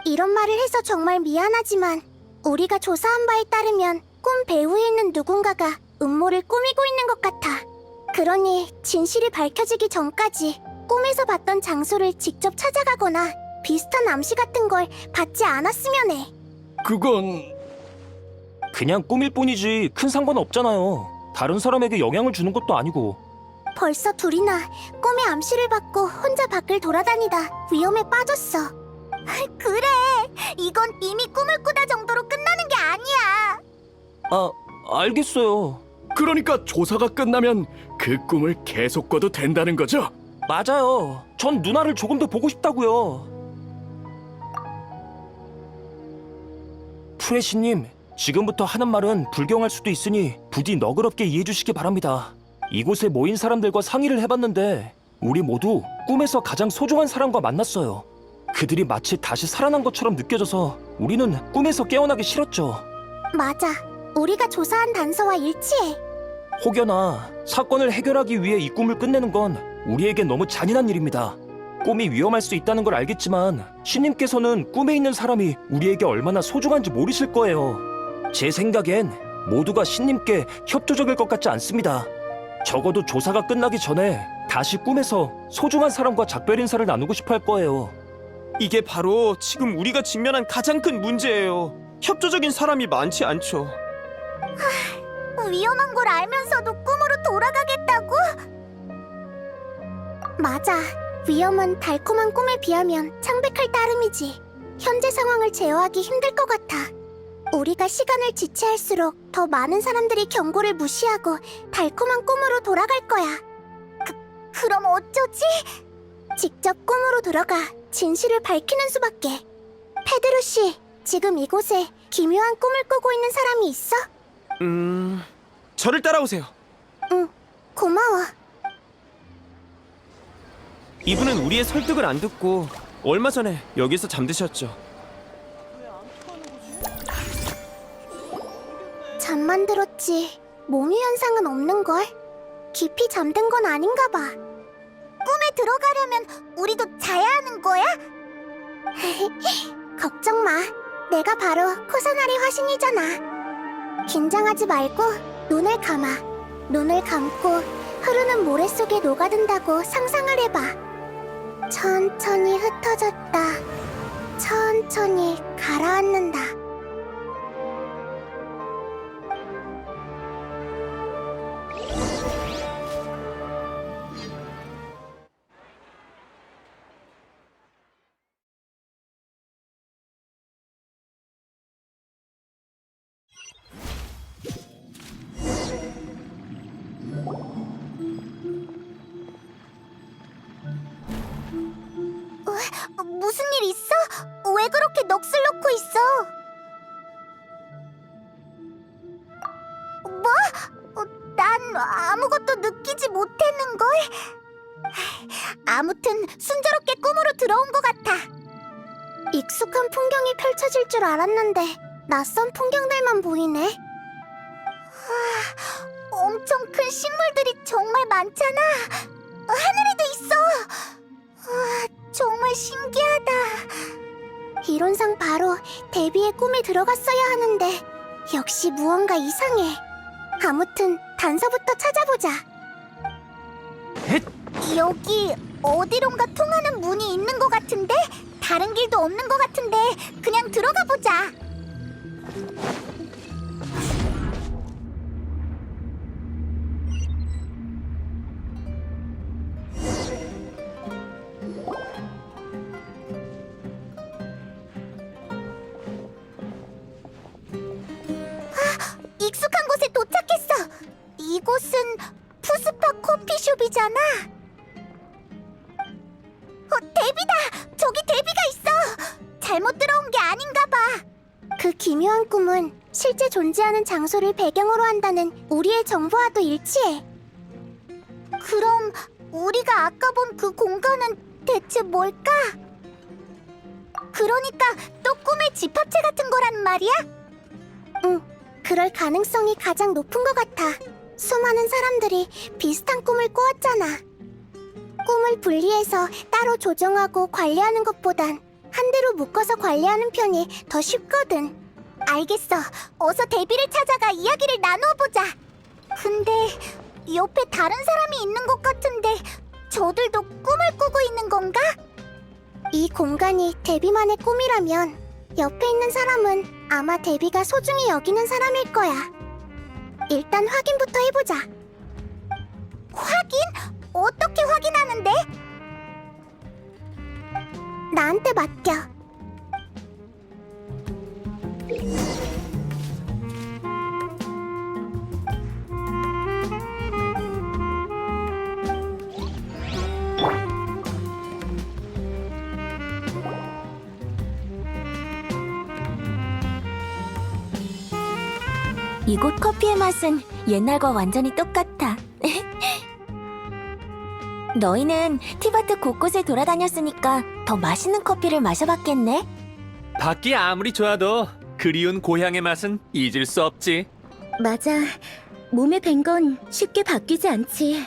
이런 말을 해서 정말 미안하지만 우리가 조사한 바에 따르면 꿈 배후에 있는 누군가가 음모를 꾸미고 있는 것 같아. 그러니 진실이 밝혀지기 전까지 꿈에서 봤던 장소를 직접 찾아가거나 비슷한 암시 같은 걸 받지 않았으면 해. 그건 그냥 꿈일 뿐이지 큰 상관 없잖아요. 다른 사람에게 영향을 주는 것도 아니고. 벌써 둘이나 꿈의 암시를 받고 혼자 밖을 돌아다니다 위험에 빠졌어. 그래, 이건 이미 꿈을 꾸다 정도로 끝나는 게 아니야. 아, 알겠어요. 그러니까 조사가 끝나면 그 꿈을 계속 꿔도 된다는 거죠? 맞아요. 전 누나를 조금 더 보고 싶다고요. 프레시님, 지금부터 하는 말은 불경할 수도 있으니 부디 너그럽게 이해해 주시기 바랍니다. 이곳에 모인 사람들과 상의를 해봤는데 우리 모두 꿈에서 가장 소중한 사람과 만났어요. 그들이 마치 다시 살아난 것처럼 느껴져서 우리는 꿈에서 깨어나기 싫었죠. 맞아, 우리가 조사한 단서와 일치해. 혹여나 사건을 해결하기 위해 이 꿈을 끝내는 건 우리에겐 너무 잔인한 일입니다. 꿈이 위험할 수 있다는 걸 알겠지만 신님께서는 꿈에 있는 사람이 우리에게 얼마나 소중한지 모르실 거예요. 제 생각엔 모두가 신님께 협조적일 것 같지 않습니다. 적어도 조사가 끝나기 전에 다시 꿈에서 소중한 사람과 작별 인사를 나누고 싶어 할 거예요. 이게 바로 지금 우리가 직면한 가장 큰 문제예요. 협조적인 사람이 많지 않죠. 위험한 걸 알면서도 꿈으로 돌아가겠다고? 맞아, 위험은 달콤한 꿈에 비하면 창백할 따름이지. 현재 상황을 제어하기 힘들 것 같아. 우리가 시간을 지체할수록 더 많은 사람들이 경고를 무시하고 달콤한 꿈으로 돌아갈 거야. 그럼 어쩌지? 직접 꿈으로 들어가 진실을 밝히는 수밖에. 페드로 씨, 지금 이곳에 기묘한 꿈을 꾸고 있는 사람이 있어? 저를 따라오세요. 응, 고마워. 이분은 우리의 설득을 안 듣고 얼마 전에 여기서 잠드셨죠. 잠만 들었지 몽유 현상은 없는걸? 깊이 잠든 건 아닌가 봐. 꿈에 들어가려면 우리도 자야 하는 거야? 걱정 마, 내가 바로 코사나리 화신이잖아. 긴장하지 말고 눈을 감아. 눈을 감고 흐르는 모래 속에 녹아든다고 상상을 해봐. 천천히 흩어졌다, 천천히 가라앉는다. 무슨 일 있어? 왜 그렇게 넋을 놓고 있어? 뭐? 난 아무것도 느끼지 못했는걸? 아무튼 순조롭게 꿈으로 들어온 것 같아. 익숙한 풍경이 펼쳐질 줄 알았는데 낯선 풍경들만 보이네. 엄청 큰 식물들이 정말 많잖아. 하늘에도 있어. 정말 신기하다. 이론상 바로 데비의 꿈에 들어갔어야 하는데 역시 무언가 이상해. 아무튼 단서부터 찾아보자. 여기 어디론가 통하는 문이 있는 것 같은데 다른 길도 없는 것 같은데 그냥 들어가 보자. 익숙한 곳에 도착했어. 이곳은 푸스파 커피숍이잖아. 데비다! 저기 데비가 있어! 잘못 들어온 게 아닌가 봐. 그 기묘한 꿈은 실제 존재하는 장소를 배경으로 한다는 우리의 정보와도 일치해. 그럼 우리가 아까 본 그 공간은 대체 뭘까? 그러니까 또 꿈의 집합체 같은 거란 말이야? 응, 그럴 가능성이 가장 높은 것 같아. 수많은 사람들이 비슷한 꿈을 꾸었잖아. 꿈을 분리해서 따로 조정하고 관리하는 것보단 한 대로 묶어서 관리하는 편이 더 쉽거든. 알겠어. 어서 데비를 찾아가 이야기를 나눠보자. 근데 옆에 다른 사람이 있는 것 같은데 저들도 꿈을 꾸고 있는 건가? 이 공간이 데비만의 꿈이라면 옆에 있는 사람은 아마 데비가 소중히 여기는 사람일 거야. 일단 확인부터 해보자. 확인? 어떻게 확인하는데? 나한테 맡겨. 이곳 커피의 맛은 옛날과 완전히 똑같아. 너희는 티바트 곳곳에 돌아다녔으니까 더 맛있는 커피를 마셔봤겠네? 밖이 아무리 좋아도 그리운 고향의 맛은 잊을 수 없지. 맞아. 몸에 밴 건 쉽게 바뀌지 않지.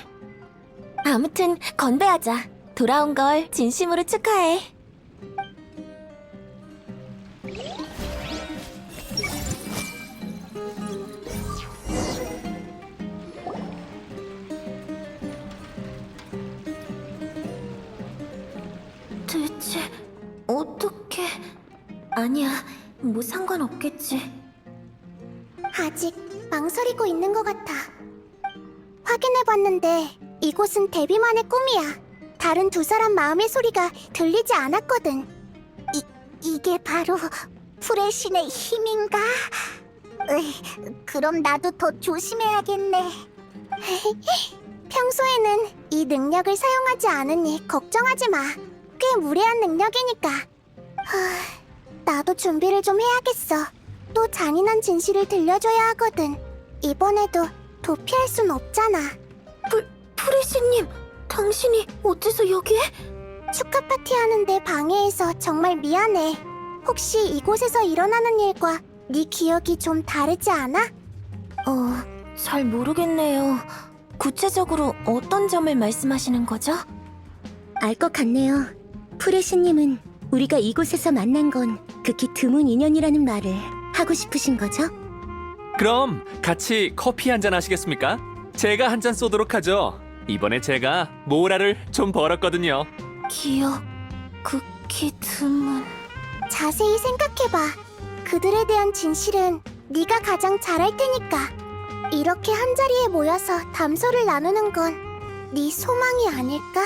아무튼 건배하자. 돌아온 걸 진심으로 축하해. 대체 어떻게... 아니야, 뭐 상관없겠지. 아직 망설이고 있는 것 같아. 확인해봤는데 이곳은 데비만의 꿈이야. 다른 두 사람 마음의 소리가 들리지 않았거든. 이게 바로 풀의 신의 힘인가? 그럼 나도 더 조심해야겠네. 평소에는 이 능력을 사용하지 않으니 걱정하지 마. 꽤 무례한 능력이니까. 나도 준비를 좀 해야겠어. 또 잔인한 진실을 들려줘야 하거든. 이번에도 도피할 순 없잖아. 프레시님, 당신이 어째서 여기에? 축하 파티 하는데 방해해서 정말 미안해. 혹시 이곳에서 일어나는 일과 네 기억이 좀 다르지 않아? 잘 모르겠네요. 구체적으로 어떤 점을 말씀하시는 거죠? 알 것 같네요. 프레시님은 우리가 이곳에서 만난 건 극히 드문 인연이라는 말을 하고 싶으신 거죠? 그럼 같이 커피 한잔 하시겠습니까? 제가 한 잔 쏘도록 하죠. 이번에 제가 모라를 좀 벌었거든요. 기억, 극히 드문... 자세히 생각해봐. 그들에 대한 진실은 네가 가장 잘 알 테니까. 이렇게 한자리에 모여서 담소를 나누는 건 네 소망이 아닐까?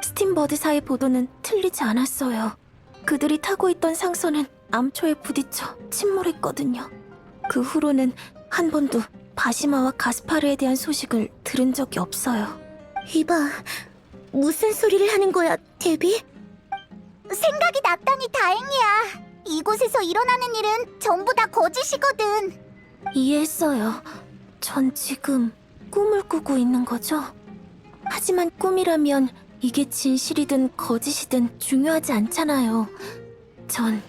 스팀버드사의 보도는 틀리지 않았어요. 그들이 타고 있던 상선은 암초에 부딪혀 침몰했거든요. 그 후로는 한 번도 바시마와 가스파르에 대한 소식을 들은 적이 없어요. 이봐, 무슨 소리를 하는 거야, 데비? 생각이 났다니 다행이야. 이곳에서 일어나는 일은 전부 다 거짓이거든. 이해했어요. 전 지금 꿈을 꾸고 있는 거죠? 하지만 꿈이라면 이게 진실이든 거짓이든 중요하지 않잖아요. 전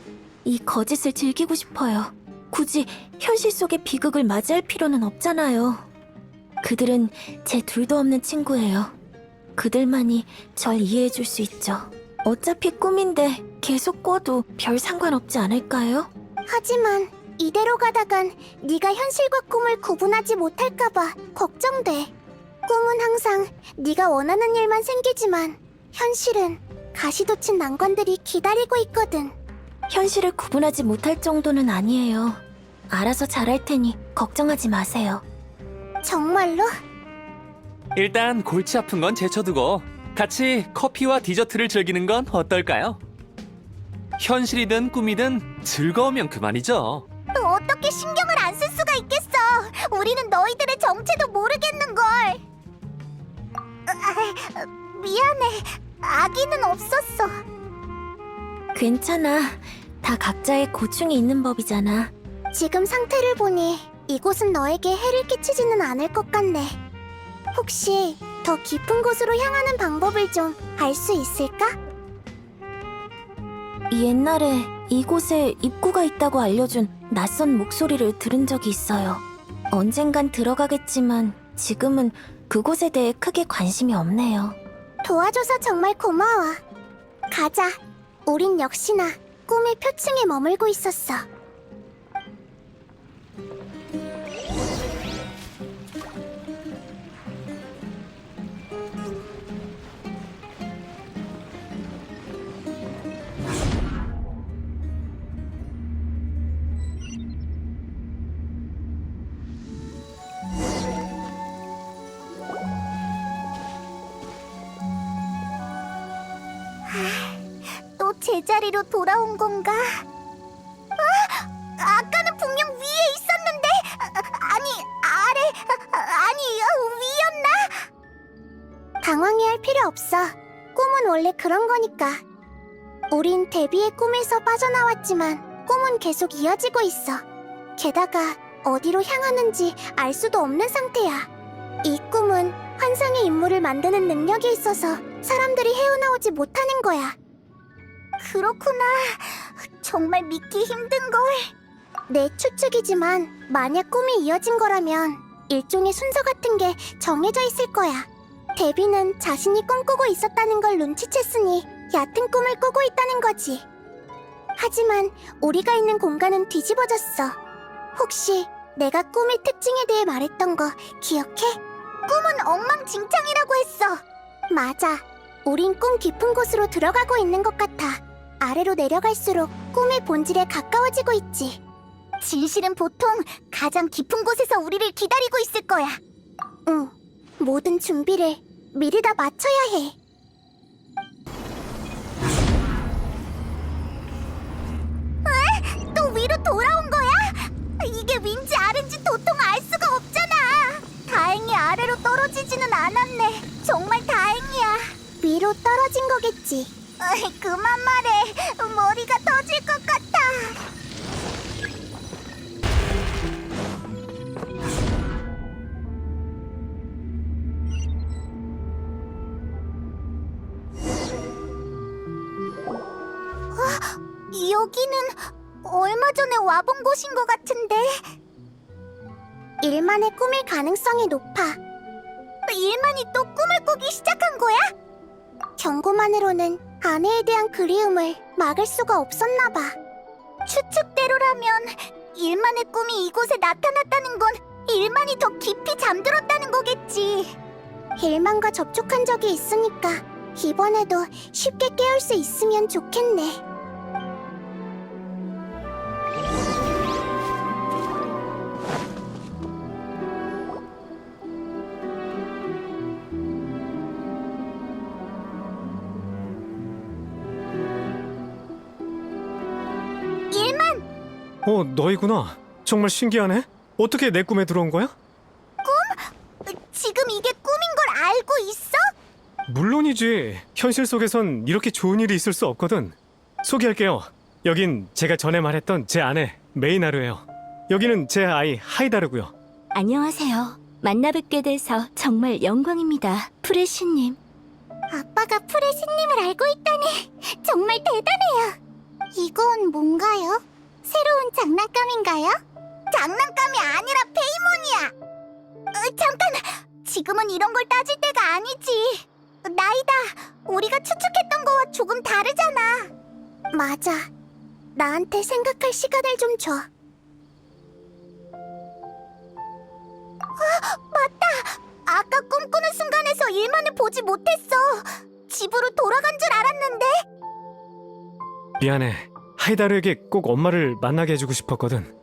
이 거짓을 즐기고 싶어요. 굳이 현실 속의 비극을 맞이할 필요는 없잖아요. 그들은 제 둘도 없는 친구예요. 그들만이 절 이해해줄 수 있죠. 어차피 꿈인데 계속 꿔도 별 상관없지 않을까요? 하지만 이대로 가다간 네가 현실과 꿈을 구분하지 못할까봐 걱정돼. 꿈은 항상 네가 원하는 일만 생기지만 현실은 가시돋친 난관들이 기다리고 있거든. 현실을 구분하지 못할 정도는 아니에요. 알아서 잘할 테니 걱정하지 마세요. 정말로? 일단 골치 아픈 건 제쳐두고 같이 커피와 디저트를 즐기는 건 어떨까요? 현실이든 꿈이든 즐거우면 그만이죠. 또 어떻게 신경을 안 쓸 수가 있겠어? 우리는 너희들의 정체도 모르겠는걸. 미안해. 아기는 없었어. 괜찮아. 다 각자의 고충이 있는 법이잖아. 지금 상태를 보니 이곳은 너에게 해를 끼치지는 않을 것 같네. 혹시 더 깊은 곳으로 향하는 방법을 좀 알 수 있을까? 옛날에 이곳에 입구가 있다고 알려준 낯선 목소리를 들은 적이 있어요. 언젠간 들어가겠지만 지금은 그곳에 대해 크게 관심이 없네요. 도와줘서 정말 고마워. 가자. 우린 역시나 꿈의 표층에 머물고 있었어. 또 제자리로 돌아온 건가? 아까는 분명 위에 있었는데 아니 아래 아니 위였나? 당황해할 필요 없어. 꿈은 원래 그런 거니까. 우린 데뷔의 꿈에서 빠져나왔지만 꿈은 계속 이어지고 있어. 게다가 어디로 향하는지 알 수도 없는 상태야. 이 꿈은 환상의 인물을 만드는 능력이 있어서 사람들이 헤어나오지 못하는 거야. 그렇구나. 정말 믿기 힘든걸. 내 추측이지만 만약 꿈이 이어진 거라면 일종의 순서 같은 게 정해져 있을 거야. 데뷔는 자신이 꿈꾸고 있었다는 걸 눈치챘으니 얕은 꿈을 꾸고 있다는 거지. 하지만 우리가 있는 공간은 뒤집어졌어. 혹시 내가 꿈의 특징에 대해 말했던 거 기억해? 꿈은 엉망진창이라고 했어. 맞아. 우린 꿈 깊은 곳으로 들어가고 있는 것 같아. 아래로 내려갈수록 꿈의 본질에 가까워지고 있지. 진실은 보통 가장 깊은 곳에서 우리를 기다리고 있을 거야. 응, 모든 준비를 미리 다 마쳐야 해. 에? 또 위로 돌아온 거야? 이게 윈지 아래인지 도통 알 수가 없잖아. 다행히 아래로 떨어지지는 않았네. 정말 다행이야. 위로 떨어진 거겠지. 그만 말해. 머리가 터질 것 같아. 여기는 얼마 전에 와본 곳인 것 같은데. 일만의 꿈일 가능성이 높아. 일만이 또 꿈을 꾸기 시작한 거야? 경고만으로는 아내에 대한 그리움을 막을 수가 없었나 봐. 추측대로라면 일만의 꿈이 이곳에 나타났다는 건 일만이 더 깊이 잠들었다는 거겠지. 일만과 접촉한 적이 있으니까 이번에도 쉽게 깨울 수 있으면 좋겠네. 너희구나. 정말 신기하네. 어떻게 내 꿈에 들어온 거야? 지금 이게 꿈인 걸 알고 있어? 물론이지. 현실 속에선 이렇게 좋은 일이 있을 수 없거든. 소개할게요. 여긴 제가 전에 말했던 제 아내 메이나루예요. 여기는 제 아이 하이다르고요. 안녕하세요. 만나뵙게 돼서 정말 영광입니다. 프레시님. 아빠가 프레시님을 알고 있다니 정말 대단해요. 이건 뭔가요? 새로운 장난감인가요? 장난감이 아니라 페이몬이야. 잠깐! 지금은 이런 걸 따질 때가 아니지. 나이다. 우리가 추측했던 거와 조금 다르잖아. 맞아. 나한테 생각할 시간을 좀 줘. 맞다. 아까 꿈꾸는 순간에서 일만을 보지 못했어. 집으로 돌아간 줄 알았는데. 미안해. 하이다르에게 꼭 엄마를 만나게 해주고 싶었거든.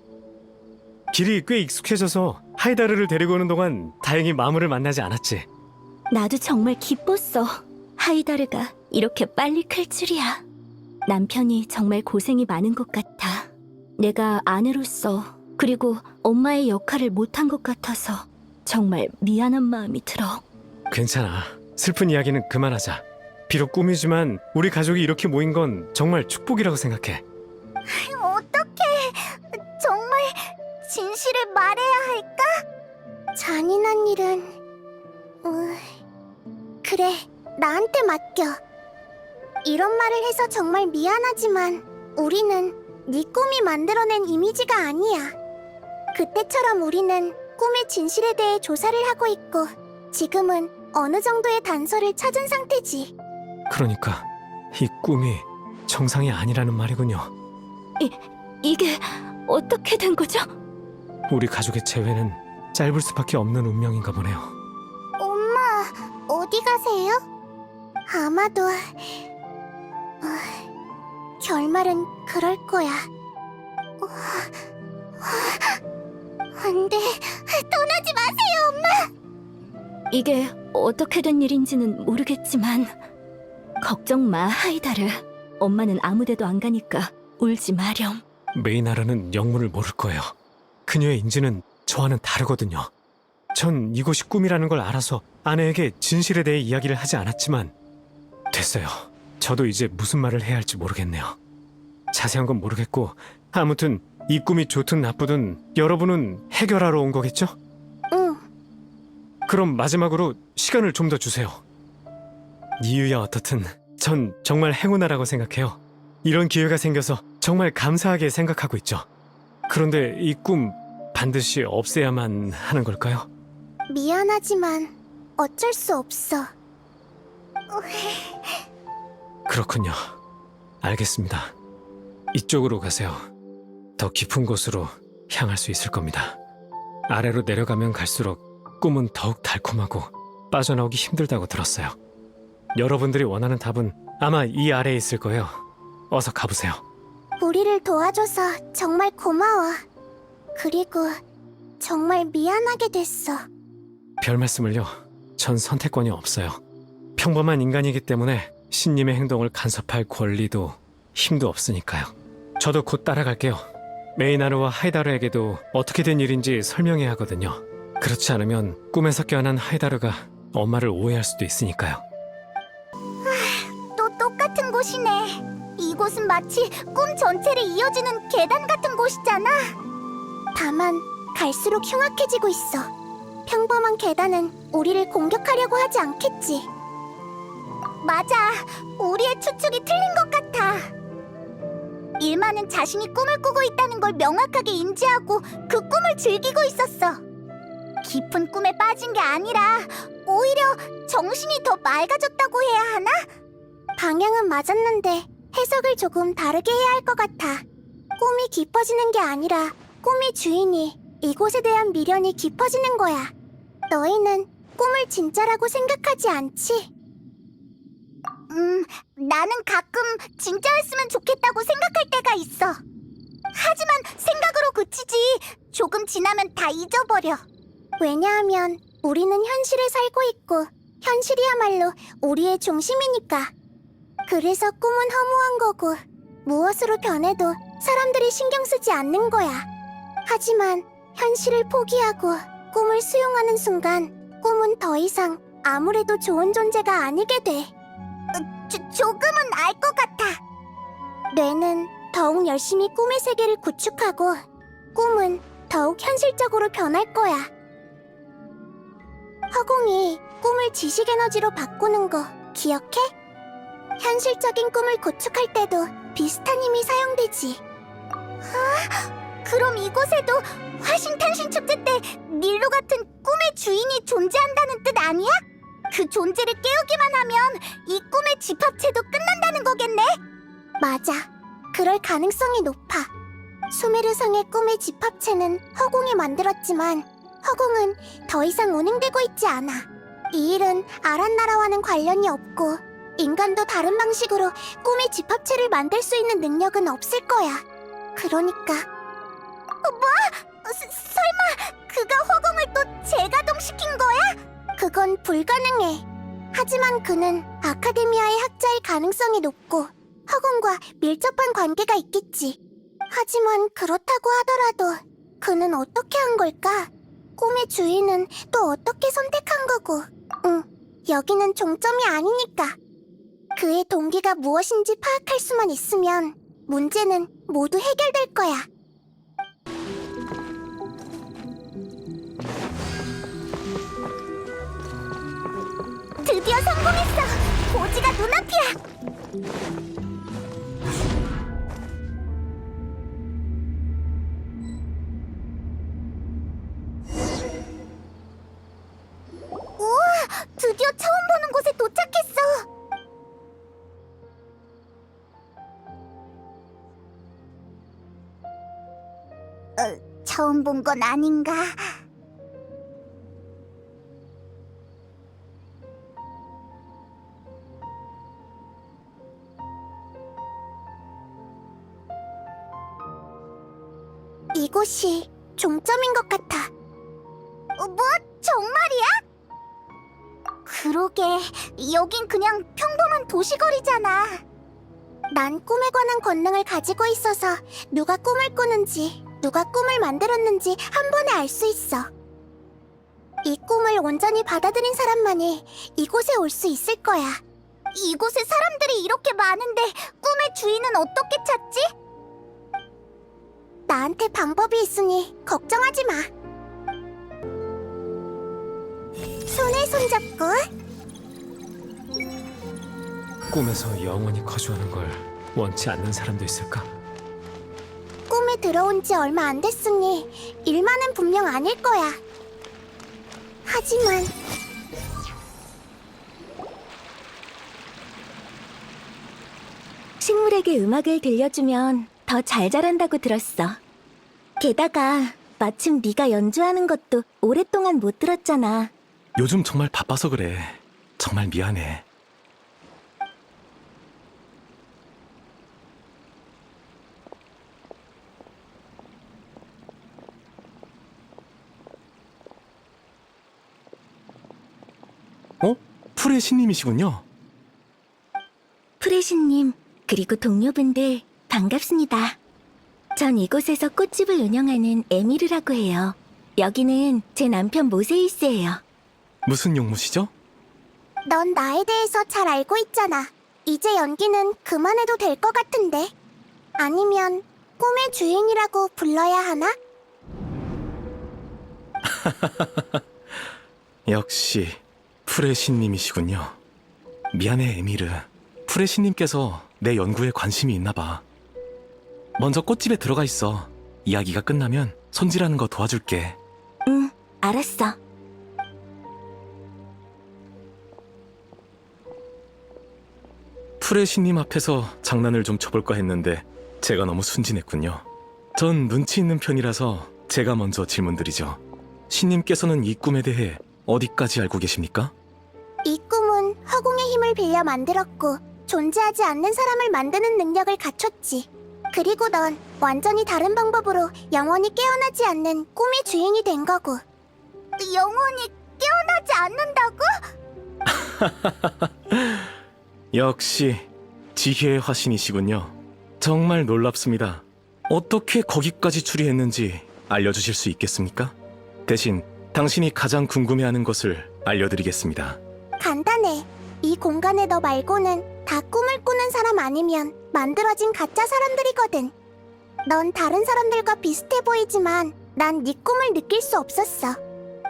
길이 꽤 익숙해져서 하이다르를 데리고 오는 동안 다행히 마무를 만나지 않았지. 나도 정말 기뻤어. 하이다르가 이렇게 빨리 클 줄이야. 남편이 정말 고생이 많은 것 같아. 내가 아내로서 그리고 엄마의 역할을 못한 것 같아서 정말 미안한 마음이 들어. 괜찮아. 슬픈 이야기는 그만하자. 비록 꿈이지만 우리 가족이 이렇게 모인 건 정말 축복이라고 생각해. 어떡해. 정말 진실을 말해야 할까? 잔인한 일은... 그래, 나한테 맡겨. 이런 말을 해서 정말 미안하지만 우리는 네 꿈이 만들어낸 이미지가 아니야. 그때처럼 우리는 꿈의 진실에 대해 조사를 하고 있고 지금은 어느 정도의 단서를 찾은 상태지. 그러니까 이 꿈이 정상이 아니라는 말이군요. 이게 어떻게 된 거죠? 우리 가족의 재회는 짧을 수밖에 없는 운명인가 보네요. 엄마, 어디 가세요? 아마도 결말은 그럴 거야. 안 돼, 떠나지 마세요, 엄마! 이게 어떻게 된 일인지는 모르겠지만 걱정 마, 하이다르. 엄마는 아무데도 안 가니까 울지 마렴. 메이나르는 영문을 모를 거예요. 그녀의 인지는 저와는 다르거든요. 전 이곳이 꿈이라는 걸 알아서 아내에게 진실에 대해 이야기를 하지 않았지만 됐어요. 저도 이제 무슨 말을 해야 할지 모르겠네요. 자세한 건 모르겠고 아무튼 이 꿈이 좋든 나쁘든 여러분은 해결하러 온 거겠죠? 응. 그럼 마지막으로 시간을 좀 더 주세요. 이유야 어떻든 전 정말 행운아라고 생각해요. 이런 기회가 생겨서 정말 감사하게 생각하고 있죠. 그런데 이 꿈 반드시 없애야만 하는 걸까요? 미안하지만 어쩔 수 없어. 그렇군요. 알겠습니다. 이쪽으로 가세요. 더 깊은 곳으로 향할 수 있을 겁니다. 아래로 내려가면 갈수록 꿈은 더욱 달콤하고 빠져나오기 힘들다고 들었어요. 여러분들이 원하는 답은 아마 이 아래에 있을 거예요. 어서 가보세요. 우리를 도와줘서 정말 고마워. 그리고 정말 미안하게 됐어. 별 말씀을요. 전 선택권이 없어요. 평범한 인간이기 때문에 신님의 행동을 간섭할 권리도 힘도 없으니까요. 저도 곧 따라갈게요. 메이나르와 하이다르에게도 어떻게 된 일인지 설명해야 하거든요. 그렇지 않으면 꿈에서 깨어난 하이다르가 엄마를 오해할 수도 있으니까요. 또 똑같은 곳이네. 이곳은 마치 꿈 전체를 이어지는 계단 같은 곳이잖아. 다만 갈수록 흉악해지고 있어. 평범한 계단은 우리를 공격하려고 하지 않겠지. 맞아. 우리의 추측이 틀린 것 같아. 일만은 자신이 꿈을 꾸고 있다는 걸 명확하게 인지하고 그 꿈을 즐기고 있었어. 깊은 꿈에 빠진 게 아니라 오히려 정신이 더 맑아졌다고 해야 하나? 방향은 맞았는데 해석을 조금 다르게 해야 할 것 같아. 꿈이 깊어지는 게 아니라 꿈의 주인이 이곳에 대한 미련이 깊어지는 거야. 너희는 꿈을 진짜라고 생각하지 않지? 나는 가끔 진짜였으면 좋겠다고 생각할 때가 있어. 하지만 생각으로 그치지 조금 지나면 다 잊어버려. 왜냐하면 우리는 현실에 살고 있고 현실이야말로 우리의 중심이니까. 그래서 꿈은 허무한 거고 무엇으로 변해도 사람들이 신경 쓰지 않는 거야. 하지만 현실을 포기하고 꿈을 수용하는 순간 꿈은 더 이상 아무래도 좋은 존재가 아니게 돼. 조금은 알 것 같아. 뇌는 더욱 열심히 꿈의 세계를 구축하고 꿈은 더욱 현실적으로 변할 거야. 허공이 꿈을 지식 에너지로 바꾸는 거 기억해? 현실적인 꿈을 구축할 때도 비슷한 힘이 사용되지. 그럼 이곳에도 화신탄신 축제 때 닐로 같은 꿈의 주인이 존재한다는 뜻 아니야? 그 존재를 깨우기만 하면 이 꿈의 집합체도 끝난다는 거겠네? 맞아. 그럴 가능성이 높아. 수메르성의 꿈의 집합체는 허공이 만들었지만 허공은 더 이상 운행되고 있지 않아. 이 일은 아란나라와는 관련이 없고 인간도 다른 방식으로 꿈의 집합체를 만들 수 있는 능력은 없을 거야. 그러니까 설마 그가 허공을 또 재가동시킨 거야? 그건 불가능해. 하지만 그는 아카데미아의 학자일 가능성이 높고 허공과 밀접한 관계가 있겠지. 하지만 그렇다고 하더라도 그는 어떻게 한 걸까? 꿈의 주인은 또 어떻게 선택한 거고. 여기는 종점이 아니니까. 그의 동기가 무엇인지 파악할 수만 있으면 문제는 모두 해결될 거야. 드디어 성공했어! 고지가 눈앞이야! 처음 본 건 아닌가? 이곳이 종점인 것 같아. 뭐? 정말이야? 그러게, 여긴 그냥 평범한 도시거리잖아. 난 꿈에 관한 권능을 가지고 있어서 누가 꿈을 꾸는지, 누가 꿈을 만들었는지 한 번에 알 수 있어. 이 꿈을 온전히 받아들인 사람만이 이곳에 올 수 있을 거야. 이곳에 사람들이 이렇게 많은데 꿈의 주인은 어떻게 찾지? 나한테 방법이 있으니 걱정하지 마. 손에 손잡고. 꿈에서 영원히 거주하는 걸 원치 않는 사람도 있을까? 꿈에 들어온 지 얼마 안 됐으니 일만은 분명 아닐 거야. 하지만 식물에게 음악을 들려주면 더 잘 자란다고 들었어. 게다가 마침 네가 연주하는 것도 오랫동안 못 들었잖아. 요즘 정말 바빠서 그래. 정말 미안해. 풀의 신님이시군요. 프레시님, 그리고 동료분들 반갑습니다. 전 이곳에서 꽃집을 운영하는 에미르라고 해요. 여기는 제 남편 모세이스예요. 무슨 용무시죠? 넌 나에 대해서 잘 알고 있잖아. 이제 연기는 그만해도 될 것 같은데. 아니면 꿈의 주인이라고 불러야 하나? 역시 풀의 신님이시군요. 미안해, 에미르. 풀의 신님께서 내 연구에 관심이 있나 봐. 먼저 꽃집에 들어가 있어. 이야기가 끝나면 손질하는 거 도와줄게. 응, 알았어. 풀의 신님 앞에서 장난을 좀 쳐볼까 했는데 제가 너무 순진했군요. 전 눈치 있는 편이라서 제가 먼저 질문드리죠. 신님께서는 이 꿈에 대해 어디까지 알고 계십니까? 이 꿈은 허공의 힘을 빌려 만들었고 존재하지 않는 사람을 만드는 능력을 갖췄지. 그리고 넌 완전히 다른 방법으로 영원히 깨어나지 않는 꿈의 주인이 된 거고. 영원히 깨어나지 않는다고? 역시 지혜의 화신이시군요. 정말 놀랍습니다. 어떻게 거기까지 추리했는지 알려주실 수 있겠습니까? 대신 당신이 가장 궁금해하는 것을 알려드리겠습니다. 간단해. 이 공간에 너 말고는 다 꿈을 꾸는 사람 아니면 만들어진 가짜 사람들이거든. 넌 다른 사람들과 비슷해 보이지만 난 네 꿈을 느낄 수 없었어.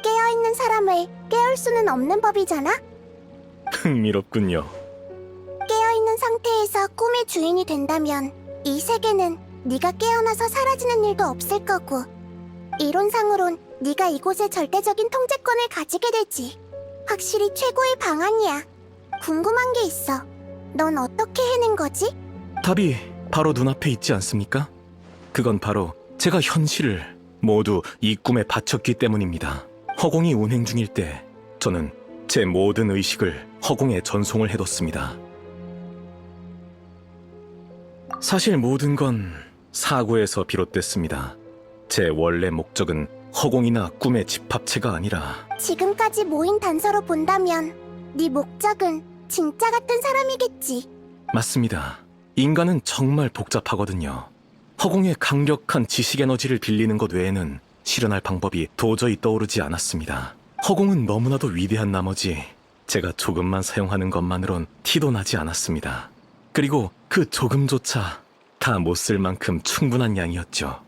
깨어있는 사람을 깨울 수는 없는 법이잖아? 흥미롭군요. 깨어있는 상태에서 꿈의 주인이 된다면 이 세계는 네가 깨어나서 사라지는 일도 없을 거고, 이론상으론 네가 이곳의 절대적인 통제권을 가지게 되지. 확실히 최고의 방안이야. 궁금한 게 있어. 넌 어떻게 해낸 거지? 답이 바로 눈앞에 있지 않습니까? 그건 바로 제가 현실을 모두 이 꿈에 바쳤기 때문입니다. 허공이 운행 중일 때 저는 제 모든 의식을 허공에 전송을 해뒀습니다. 사실 모든 건 사고에서 비롯됐습니다. 제 원래 목적은 허공이나 꿈의 집합체가 아니라 지금까지 모인 단서로 본다면 네 목적은 진짜 같은 사람이겠지. 맞습니다. 인간은 정말 복잡하거든요. 허공의 강력한 지식 에너지를 빌리는 것 외에는 실현할 방법이 도저히 떠오르지 않았습니다. 허공은 너무나도 위대한 나머지 제가 조금만 사용하는 것만으론 티도 나지 않았습니다. 그리고 그 조금조차 다 못 쓸 만큼 충분한 양이었죠.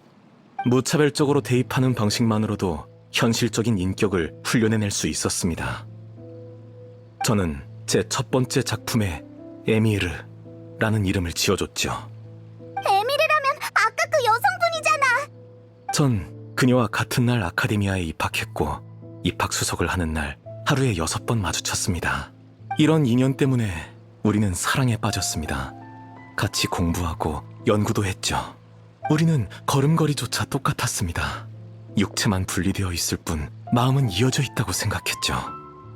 무차별적으로 대입하는 방식만으로도 현실적인 인격을 훈련해낼 수 있었습니다. 저는 제 첫 번째 작품에 에미르라는 이름을 지어줬죠. 에미르라면 아까 그 여성분이잖아. 전 그녀와 같은 날 아카데미아에 입학했고 입학 수속을 하는 날 하루에 6번 마주쳤습니다. 이런 인연 때문에 우리는 사랑에 빠졌습니다. 같이 공부하고 연구도 했죠. 우리는 걸음걸이조차 똑같았습니다. 육체만 분리되어 있을 뿐 마음은 이어져 있다고 생각했죠.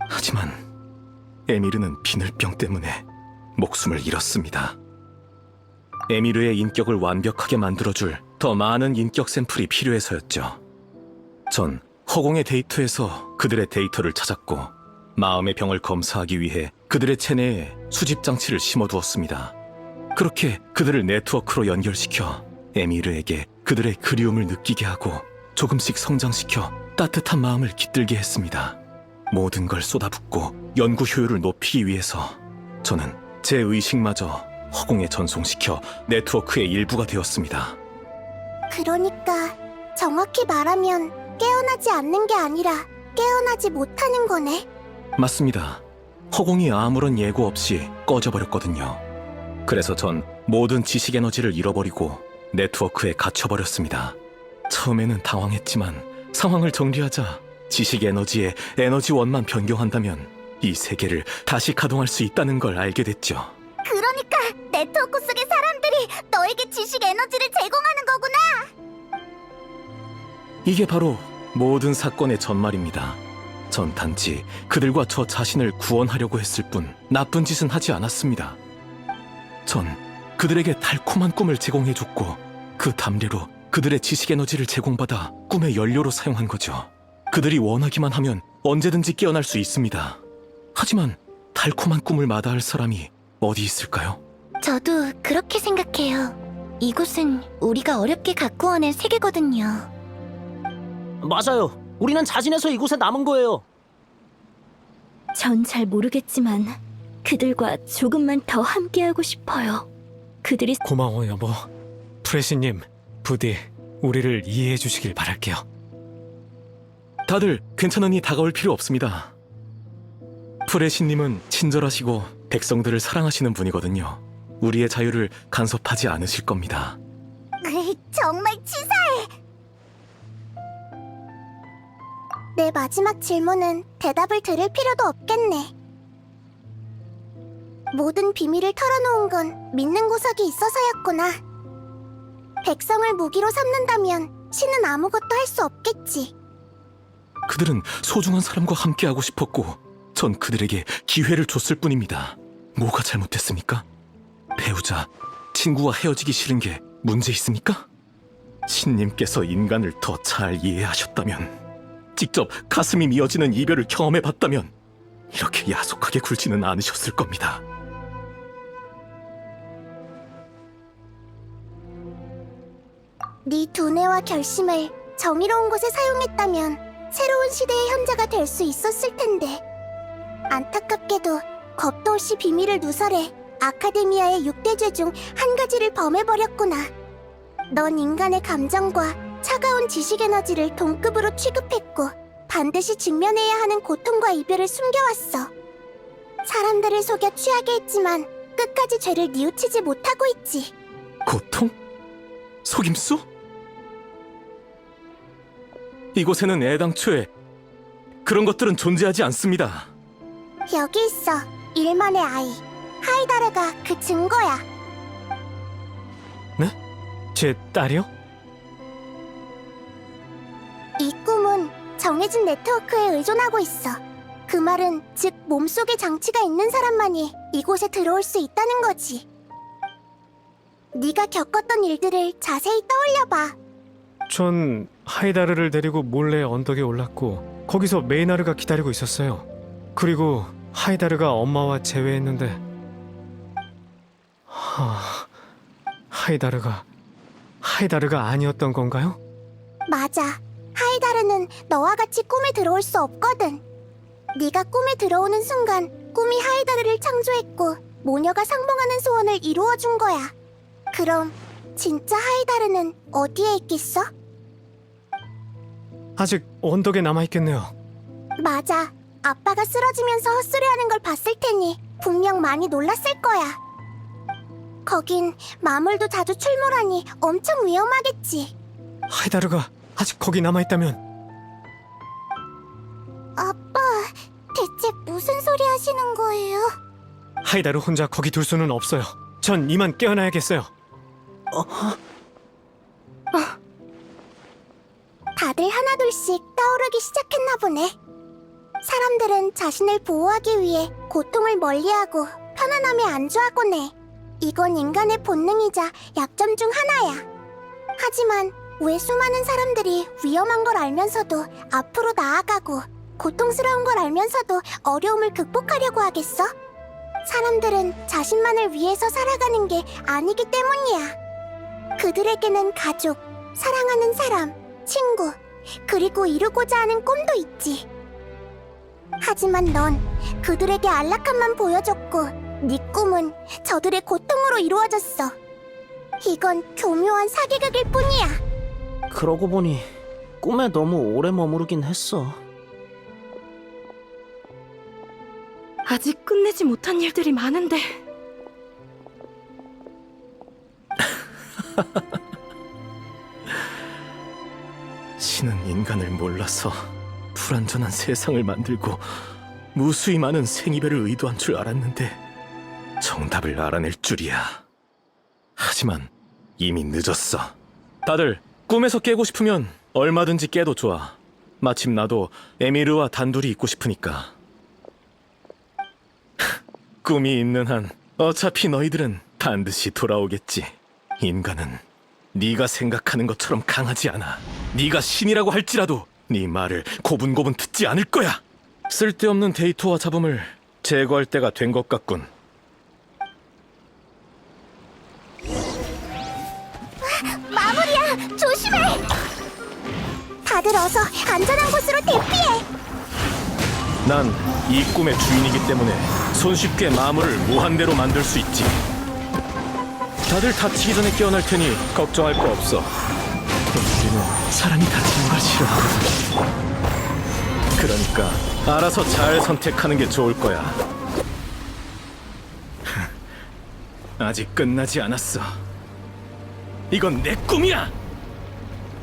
하지만 에미르는 비늘병 때문에 목숨을 잃었습니다. 에미르의 인격을 완벽하게 만들어줄 더 많은 인격 샘플이 필요해서였죠. 전 허공의 데이터에서 그들의 데이터를 찾았고 마음의 병을 검사하기 위해 그들의 체내에 수집 장치를 심어두었습니다. 그렇게 그들을 네트워크로 연결시켜 에미르에게 그들의 그리움을 느끼게 하고 조금씩 성장시켜 따뜻한 마음을 깃들게 했습니다. 모든 걸 쏟아붓고 연구 효율을 높이기 위해서 저는 제 의식마저 허공에 전송시켜 네트워크의 일부가 되었습니다. 그러니까 정확히 말하면 깨어나지 않는 게 아니라 깨어나지 못하는 거네. 맞습니다. 허공이 아무런 예고 없이 꺼져버렸거든요. 그래서 전 모든 지식 에너지를 잃어버리고 네트워크에 갇혀버렸습니다. 처음에는 당황했지만 상황을 정리하자 지식 에너지의 에너지원만 변경한다면 이 세계를 다시 가동할 수 있다는 걸 알게 됐죠. 그러니까 네트워크 속의 사람들이 너에게 지식 에너지를 제공하는 거구나. 이게 바로 모든 사건의 전말입니다. 전 단지 그들과 저 자신을 구원하려고 했을 뿐 나쁜 짓은 하지 않았습니다. 전 그들에게 달콤한 꿈을 제공해줬고 그 담례로 그들의 지식 에너지를 제공받아 꿈의 연료로 사용한 거죠. 그들이 원하기만 하면 언제든지 깨어날 수 있습니다. 하지만 달콤한 꿈을 마다할 사람이 어디 있을까요? 저도 그렇게 생각해요. 이곳은 우리가 어렵게 가꾸어낸 세계거든요. 맞아요. 우리는 자진해서 이곳에 남은 거예요. 전 잘 모르겠지만 그들과 조금만 더 함께하고 싶어요. 그들이 고마워 여보. 프레시님, 부디 우리를 이해해 주시길 바랄게요. 다들 괜찮으니 다가올 필요 없습니다. 프레시님은 친절하시고 백성들을 사랑하시는 분이거든요. 우리의 자유를 간섭하지 않으실 겁니다. 정말 치사해. 내 마지막 질문은 대답을 들을 필요도 없겠네. 모든 비밀을 털어놓은 건 믿는 구석이 있어서였구나. 백성을 무기로 삼는다면 신은 아무것도 할 수 없겠지. 그들은 소중한 사람과 함께하고 싶었고 전 그들에게 기회를 줬을 뿐입니다. 뭐가 잘못됐습니까? 배우자, 친구와 헤어지기 싫은 게 문제 있습니까? 신님께서 인간을 더 잘 이해하셨다면, 직접 가슴이 미어지는 이별을 경험해봤다면 이렇게 야속하게 굴지는 않으셨을 겁니다. 네 두뇌와 결심을 정의로운 곳에 사용했다면 새로운 시대의 현자가 될 수 있었을 텐데, 안타깝게도 겁도 없이 비밀을 누설해 아카데미아의 6대죄 중 한 가지를 범해버렸구나. 넌 인간의 감정과 차가운 지식 에너지를 동급으로 취급했고 반드시 직면해야 하는 고통과 이별을 숨겨왔어. 사람들을 속여 취하게 했지만 끝까지 죄를 뉘우치지 못하고 있지. 고통? 속임수? 이곳에는 애당초에 그런 것들은 존재하지 않습니다. 여기 있어. 일만의 아이 하이다르가 그 증거야. 제 딸이요? 이 꿈은 정해진 네트워크에 의존하고 있어. 그 말은 즉 몸속에 장치가 있는 사람만이 이곳에 들어올 수 있다는 거지. 네가 겪었던 일들을 자세히 떠올려봐. 전 하이다르를 데리고 몰래 언덕에 올랐고 거기서 메이나르가 기다리고 있었어요. 그리고 하이다르가 엄마와 재회했는데 하이다르가 아니었던 건가요? 맞아. 하이다르는 너와 같이 꿈에 들어올 수 없거든. 네가 꿈에 들어오는 순간 꿈이 하이다르를 창조했고 모녀가 상봉하는 소원을 이루어준 거야. 그럼 진짜 하이다르는 어디에 있겠어? 아직 언덕에 남아있겠네요. 맞아. 아빠가 쓰러지면서 헛소리하는 걸 봤을 테니 분명 많이 놀랐을 거야. 거긴 마물도 자주 출몰하니 엄청 위험하겠지. 하이다르가 아직 거기 남아있다면 아빠, 대체 무슨 소리 하시는 거예요? 하이다르 혼자 거기 둘 수는 없어요. 전 이만 깨어나야겠어요. 다들 하나 하나둘씩 떠오르기 시작했나 보네. 사람들은 자신을 보호하기 위해 고통을 멀리하고 편안함에 안주하곤 해. 이건 인간의 본능이자 약점 중 하나야. 하지만 왜 수많은 사람들이 위험한 걸 알면서도 앞으로 나아가고 고통스러운 걸 알면서도 어려움을 극복하려고 하겠어? 사람들은 자신만을 위해서 살아가는 게 아니기 때문이야. 그들에게는 가족, 사랑하는 사람, 친구, 그리고 이루고자 하는 꿈도 있지. 하지만 넌 그들에게 안락함만 보여줬고 네 꿈은 저들의 고통으로 이루어졌어. 이건 교묘한 사기극일 뿐이야. 그러고 보니 꿈에 너무 오래 머무르긴 했어. 아직 끝내지 못한 일들이 많은데. 신은 인간을 몰라서 불완전한 세상을 만들고 무수히 많은 생이별을 의도한 줄 알았는데 정답을 알아낼 줄이야. 하지만 이미 늦었어. 다들 꿈에서 깨고 싶으면 얼마든지 깨도 좋아. 마침 나도 에미르와 단둘이 있고 싶으니까. 꿈이 있는 한 어차피 너희들은 반드시 돌아오겠지. 인간은 네가 생각하는 것처럼 강하지 않아. 네가 신이라고 할지라도 네 말을 고분고분 듣지 않을 거야. 쓸데없는 데이터와 잡음을 제거할 때가 된 것 같군. 마무리야! 조심해! 다들 어서 안전한 곳으로 대피해! 난 이 꿈의 주인이기 때문에 손쉽게 마물을 무한대로 만들 수 있지. 다들 다치기 전에 깨어날 테니 걱정할 거 없어. 우리는 사람이 다치는 걸 싫어하거든. 그러니까 알아서 잘 선택하는 게 좋을 거야. 아직 끝나지 않았어. 이건 내 꿈이야.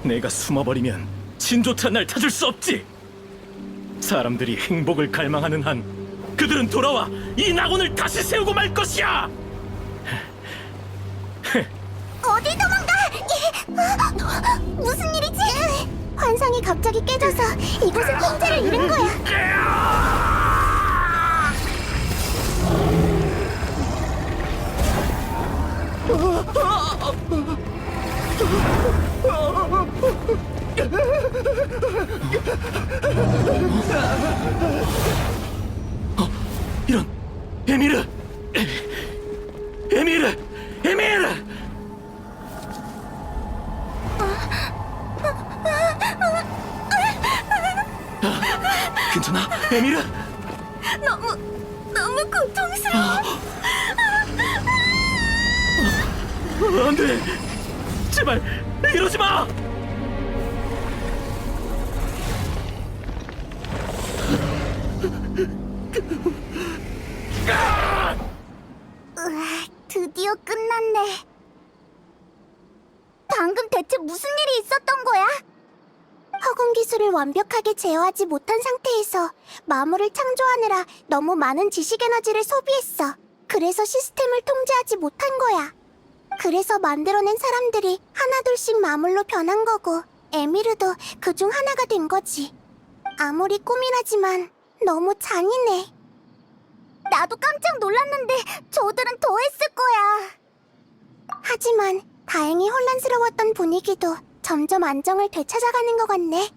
내가 숨어버리면 진조차 날 찾을 수 없지. 사람들이 행복을 갈망하는 한 그들은 돌아와 이 낙원을 다시 세우고 말 것이야. 어디 도망가! 무슨 일이지? 환상이 갑자기 깨져서 이곳은 통제를 잃은 거야. 이런 에미르! 에미르! 에미르! 괜찮아? 에미르? 너무 고통스러워. 안 돼! 제발 이러지 마! 으아, 드디어 끝났네. 방금 대체 무슨 일이 있었던 거야? 허공 기술을 완벽하게 제어하지 못한 상태에서 마물을 창조하느라 너무 많은 지식 에너지를 소비했어. 그래서 시스템을 통제하지 못한 거야. 그래서 만들어낸 사람들이 하나둘씩 마물로 변한 거고 에미르도 그중 하나가 된 거지. 아무리 꿈이라지만 너무 잔인해. 나도 깜짝 놀랐는데 저들은 더 했을 거야. 하지만 다행히 혼란스러웠던 분위기도 점점 안정을 되찾아가는 것 같네.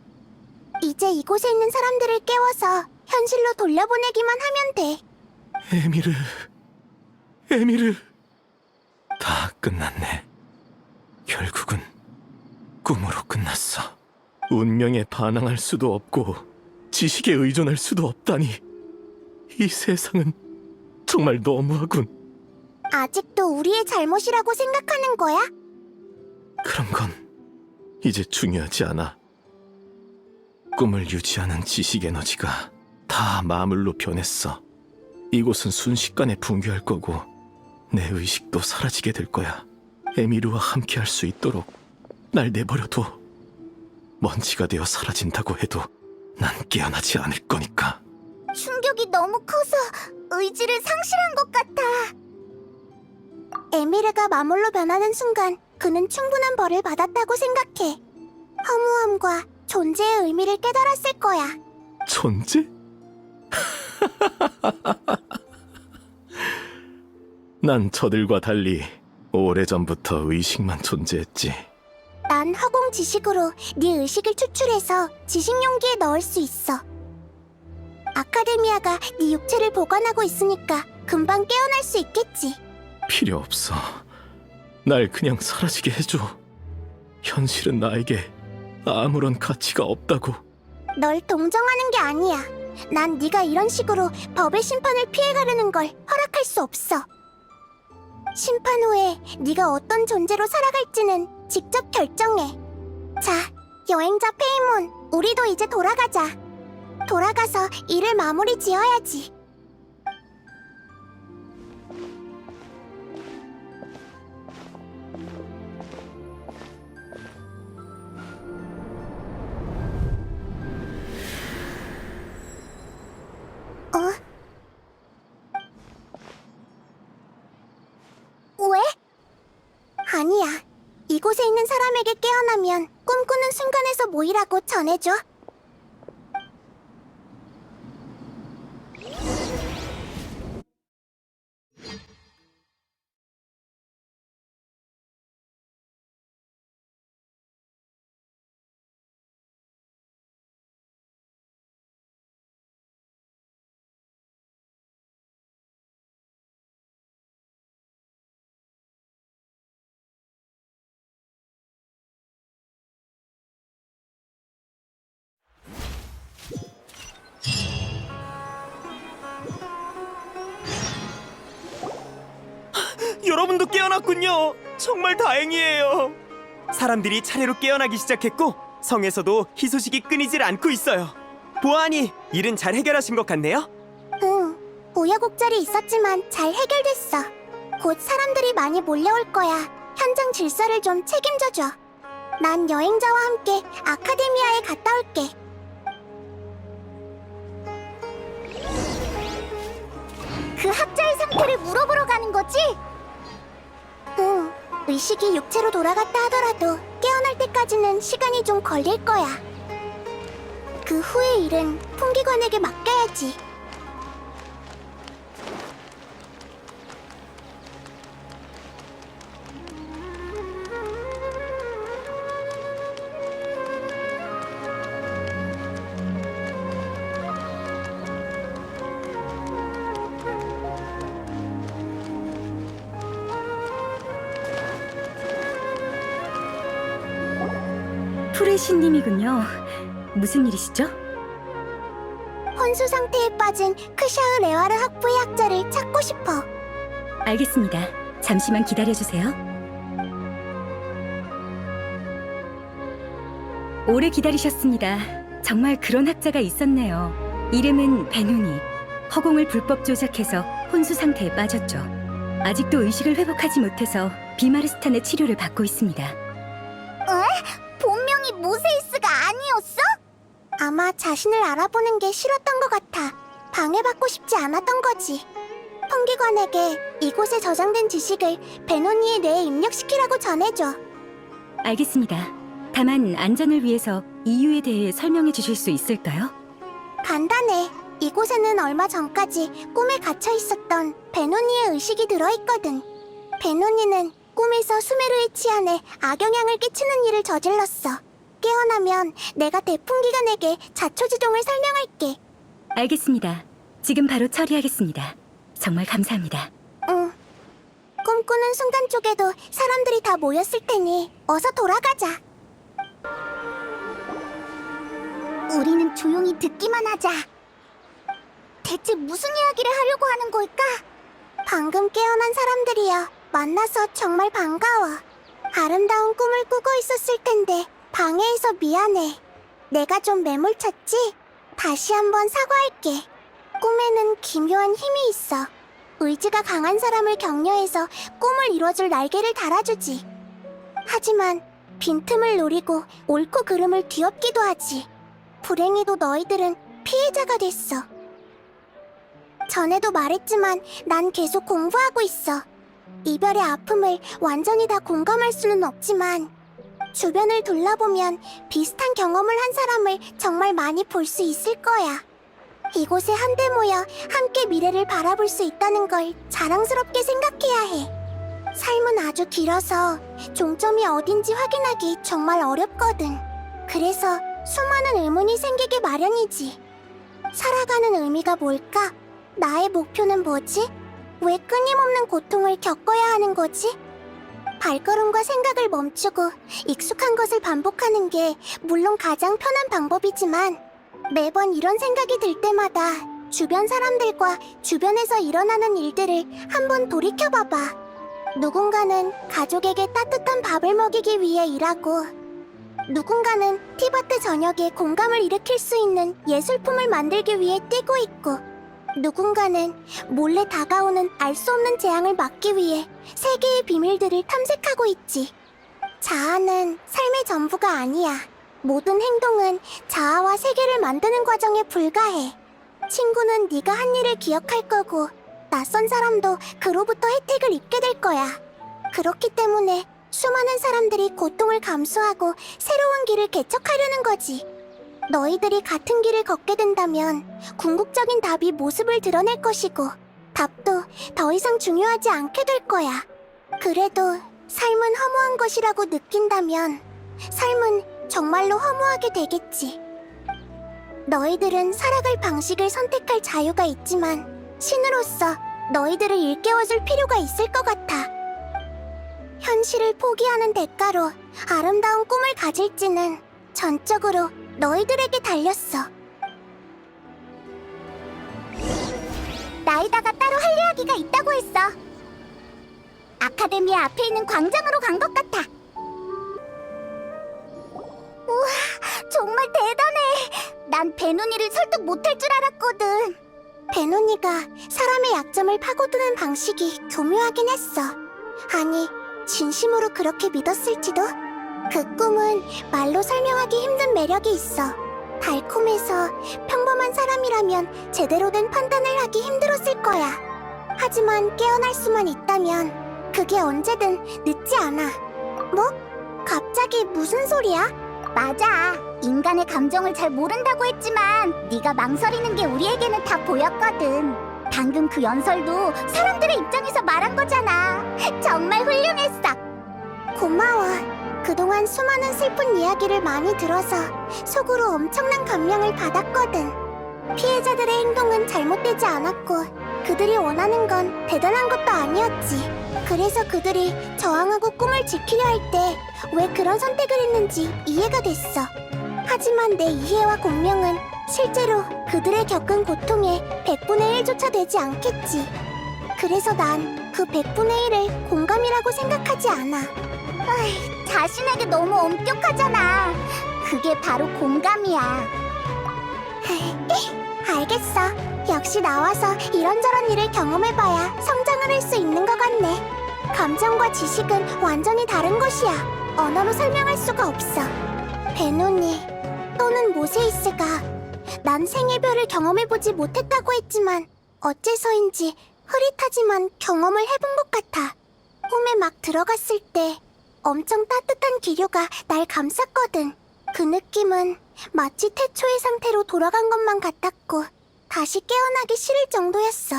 이제 이곳에 있는 사람들을 깨워서 현실로 돌려보내기만 하면 돼. 에미르... 에미르... 다 끝났네. 결국은 꿈으로 끝났어. 운명에 반항할 수도 없고 지식에 의존할 수도 없다니. 이 세상은 정말 너무하군. 아직도 우리의 잘못이라고 생각하는 거야? 그런 건 이제 중요하지 않아. 꿈을 유지하는 지식 에너지가 다 마물로 변했어. 이곳은 순식간에 붕괴할 거고 내 의식도 사라지게 될 거야. 에미르와 함께 할 수 있도록 날 내버려둬. 먼지가 되어 사라진다고 해도 난 깨어나지 않을 거니까. 충격이 너무 커서 의지를 상실한 것 같아. 에미르가 마물로 변하는 순간 그는 충분한 벌을 받았다고 생각해. 허무함과 존재의 의미를 깨달았을 거야. 존재? 난 저들과 달리 오래전부터 의식만 존재했지. 난 허공 지식으로 네 의식을 추출해서 지식 용기에 넣을 수 있어. 아카데미아가 네 육체를 보관하고 있으니까 금방 깨어날 수 있겠지. 필요 없어. 날 그냥 사라지게 해줘. 현실은 나에게 아무런 가치가 없다고. 널 동정하는 게 아니야. 난 네가 이런 식으로 법의 심판을 피해가려는 걸 허락할 수 없어. 심판 후에 네가 어떤 존재로 살아갈지는 직접 결정해. 자, 여행자 페이몬, 우리도 이제 돌아가자. 돌아가서 일을 마무리 지어야지. 왜? 아니야. 이곳에 있는 사람에게 깨어나면 꿈꾸는 순간에서 모이라고 전해줘. 여러분도 깨어났군요. 정말 다행이에요. 사람들이 차례로 깨어나기 시작했고 성에서도 희소식이 끊이질 않고 있어요. 보아하니 일은 잘 해결하신 것 같네요. 응, 우여곡절이 있었지만 잘 해결됐어. 곧 사람들이 많이 몰려올 거야. 현장 질서를 좀 책임져줘. 난 여행자와 함께 아카데미아에 갔다 올게. 그 학자의 상태를 물어보러 가는 거지? 응, 의식이 육체로 돌아갔다 하더라도 깨어날 때까지는 시간이 좀 걸릴 거야. 그 후의 일은 풍기관에게 맡겨야지. 프레시님이군요. 무슨 일이시죠? 혼수 상태에 빠진 크샤흐 레와르 학부의 학자를 찾고 싶어. 알겠습니다. 잠시만 기다려주세요. 오래 기다리셨습니다. 정말 그런 학자가 있었네요. 이름은 베누니. 허공을 불법 조작해서 혼수 상태에 빠졌죠. 아직도 의식을 회복하지 못해서 비마르스탄의 치료를 받고 있습니다. 본명이 모세이스가 아니었어? 아마 자신을 알아보는 게 싫었던 것 같아. 방해받고 싶지 않았던 거지. 통기관에게 이곳에 저장된 지식을 베노니의 뇌에 입력시키라고 전해줘. 알겠습니다. 다만 안전을 위해서 이유에 대해 설명해 주실 수 있을까요? 간단해. 이곳에는 얼마 전까지 꿈에 갇혀 있었던 베노니의 의식이 들어있거든. 베노니는 꿈에서 수메르의 치안에 악영향을 끼치는 일을 저질렀어. 깨어나면 내가 대풍기관에게 자초지종을 설명할게. 알겠습니다. 지금 바로 처리하겠습니다. 정말 감사합니다. 응. 꿈꾸는 순간 쪽에도 사람들이 다 모였을 테니 어서 돌아가자. 우리는 조용히 듣기만 하자. 대체 무슨 이야기를 하려고 하는 걸까? 방금 깨어난 사람들이야. 만나서 정말 반가워. 아름다운 꿈을 꾸고 있었을 텐데 방해해서 미안해. 내가 좀 매몰찼지? 다시 한번 사과할게. 꿈에는 기묘한 힘이 있어. 의지가 강한 사람을 격려해서 꿈을 이뤄줄 날개를 달아주지. 하지만 빈틈을 노리고 옳고 그름을 뒤엎기도 하지. 불행히도 너희들은 피해자가 됐어. 전에도 말했지만 난 계속 공부하고 있어. 이별의 아픔을 완전히 다 공감할 수는 없지만 주변을 둘러보면 비슷한 경험을 한 사람을 정말 많이 볼 수 있을 거야. 이곳에 한데 모여 함께 미래를 바라볼 수 있다는 걸 자랑스럽게 생각해야 해. 삶은 아주 길어서 종점이 어딘지 확인하기 정말 어렵거든. 그래서 수많은 의문이 생기기 마련이지. 살아가는 의미가 뭘까? 나의 목표는 뭐지? 왜 끊임없는 고통을 겪어야 하는 거지? 발걸음과 생각을 멈추고 익숙한 것을 반복하는 게 물론 가장 편한 방법이지만 매번 이런 생각이 들 때마다 주변 사람들과 주변에서 일어나는 일들을 한번 돌이켜봐봐. 누군가는 가족에게 따뜻한 밥을 먹이기 위해 일하고, 누군가는 티바트 전역에 공감을 일으킬 수 있는 예술품을 만들기 위해 뛰고 있고, 누군가는 몰래 다가오는 알 수 없는 재앙을 막기 위해 세계의 비밀들을 탐색하고 있지. 자아는 삶의 전부가 아니야. 모든 행동은 자아와 세계를 만드는 과정에 불과해. 친구는 네가 한 일을 기억할 거고, 낯선 사람도 그로부터 혜택을 입게 될 거야. 그렇기 때문에 수많은 사람들이 고통을 감수하고 새로운 길을 개척하려는 거지. 너희들이 같은 길을 걷게 된다면 궁극적인 답이 모습을 드러낼 것이고, 답도 더 이상 중요하지 않게 될 거야. 그래도 삶은 허무한 것이라고 느낀다면 삶은 정말로 허무하게 되겠지. 너희들은 살아갈 방식을 선택할 자유가 있지만 신으로서 너희들을 일깨워줄 필요가 있을 것 같아. 현실을 포기하는 대가로 아름다운 꿈을 가질지는 전적으로 너희들에게 달렸어. 나이다가 따로 할 이야기가 있다고 했어. 아카데미아 앞에 있는 광장으로 간 것 같아. 우와, 정말 대단해. 난 베누니를 설득 못할 줄 알았거든. 베누니가 사람의 약점을 파고드는 방식이 교묘하긴 했어. 아니, 진심으로 그렇게 믿었을지도? 그 꿈은 말로 설명하기 힘든 매력이 있어. 달콤해서 평범한 사람이라면 제대로 된 판단을 하기 힘들었을 거야. 하지만 깨어날 수만 있다면 그게 언제든 늦지 않아. 뭐? 갑자기 무슨 소리야? 맞아. 인간의 감정을 잘 모른다고 했지만 네가 망설이는 게 우리에게는 다 보였거든. 방금 그 연설도 사람들의 입장에서 말한 거잖아. 정말 훌륭했어. 고마워. 그동안 수많은 슬픈 이야기를 많이 들어서 속으로 엄청난 감명을 받았거든. 피해자들의 행동은 잘못되지 않았고 그들이 원하는 건 대단한 것도 아니었지. 그래서 그들이 저항하고 꿈을 지키려 할 때 왜 그런 선택을 했는지 이해가 됐어. 하지만 내 이해와 공명은 실제로 그들의 겪은 고통의 100분의 1조차 되지 않겠지. 그래서 난 그 100분의 1을 공감이라고 생각하지 않아. 자신에게 너무 엄격하잖아. 그게 바로 공감이야. 알겠어. 역시 나와서 이런저런 일을 경험해봐야 성장을 할 수 있는 것 같네. 감정과 지식은 완전히 다른 것이야. 언어로 설명할 수가 없어. 베노니 또는 모세이스가 난 생애별을 경험해보지 못했다고 했지만 어째서인지 흐릿하지만 경험을 해본 것 같아. 꿈에 막 들어갔을 때 엄청 따뜻한 기류가 날 감쌌거든. 그 느낌은 마치 태초의 상태로 돌아간 것만 같았고 다시 깨어나기 싫을 정도였어.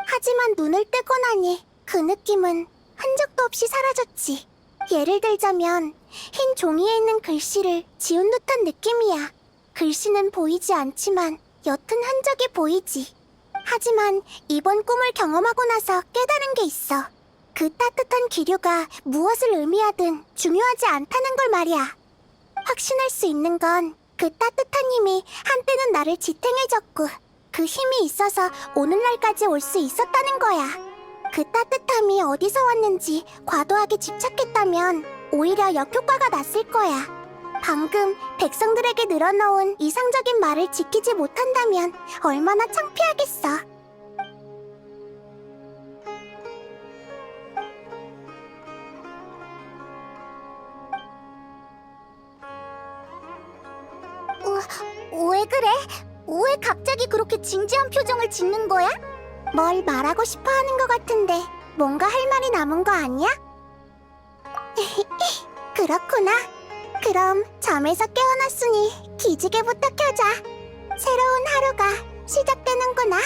하지만 눈을 뜨고 나니 그 느낌은 흔적도 없이 사라졌지. 예를 들자면 흰 종이에 있는 글씨를 지운 듯한 느낌이야. 글씨는 보이지 않지만 옅은 흔적이 보이지. 하지만 이번 꿈을 경험하고 나서 깨달은 게 있어. 그 따뜻한 기류가 무엇을 의미하든 중요하지 않다는 걸 말이야. 확신할 수 있는 건 그 따뜻한 힘이 한때는 나를 지탱해줬고 그 힘이 있어서 오늘날까지 올 수 있었다는 거야. 그 따뜻함이 어디서 왔는지 과도하게 집착했다면 오히려 역효과가 났을 거야. 방금 백성들에게 늘어놓은 이상적인 말을 지키지 못한다면 얼마나 창피하겠어. 왜 그래? 왜 갑자기 그렇게 진지한 표정을 짓는 거야? 뭘 말하고 싶어 하는 것 같은데 뭔가 할 말이 남은 거 아니야? 그렇구나. 그럼 잠에서 깨어났으니 기지개부터 켜자. 새로운 하루가 시작되는구나.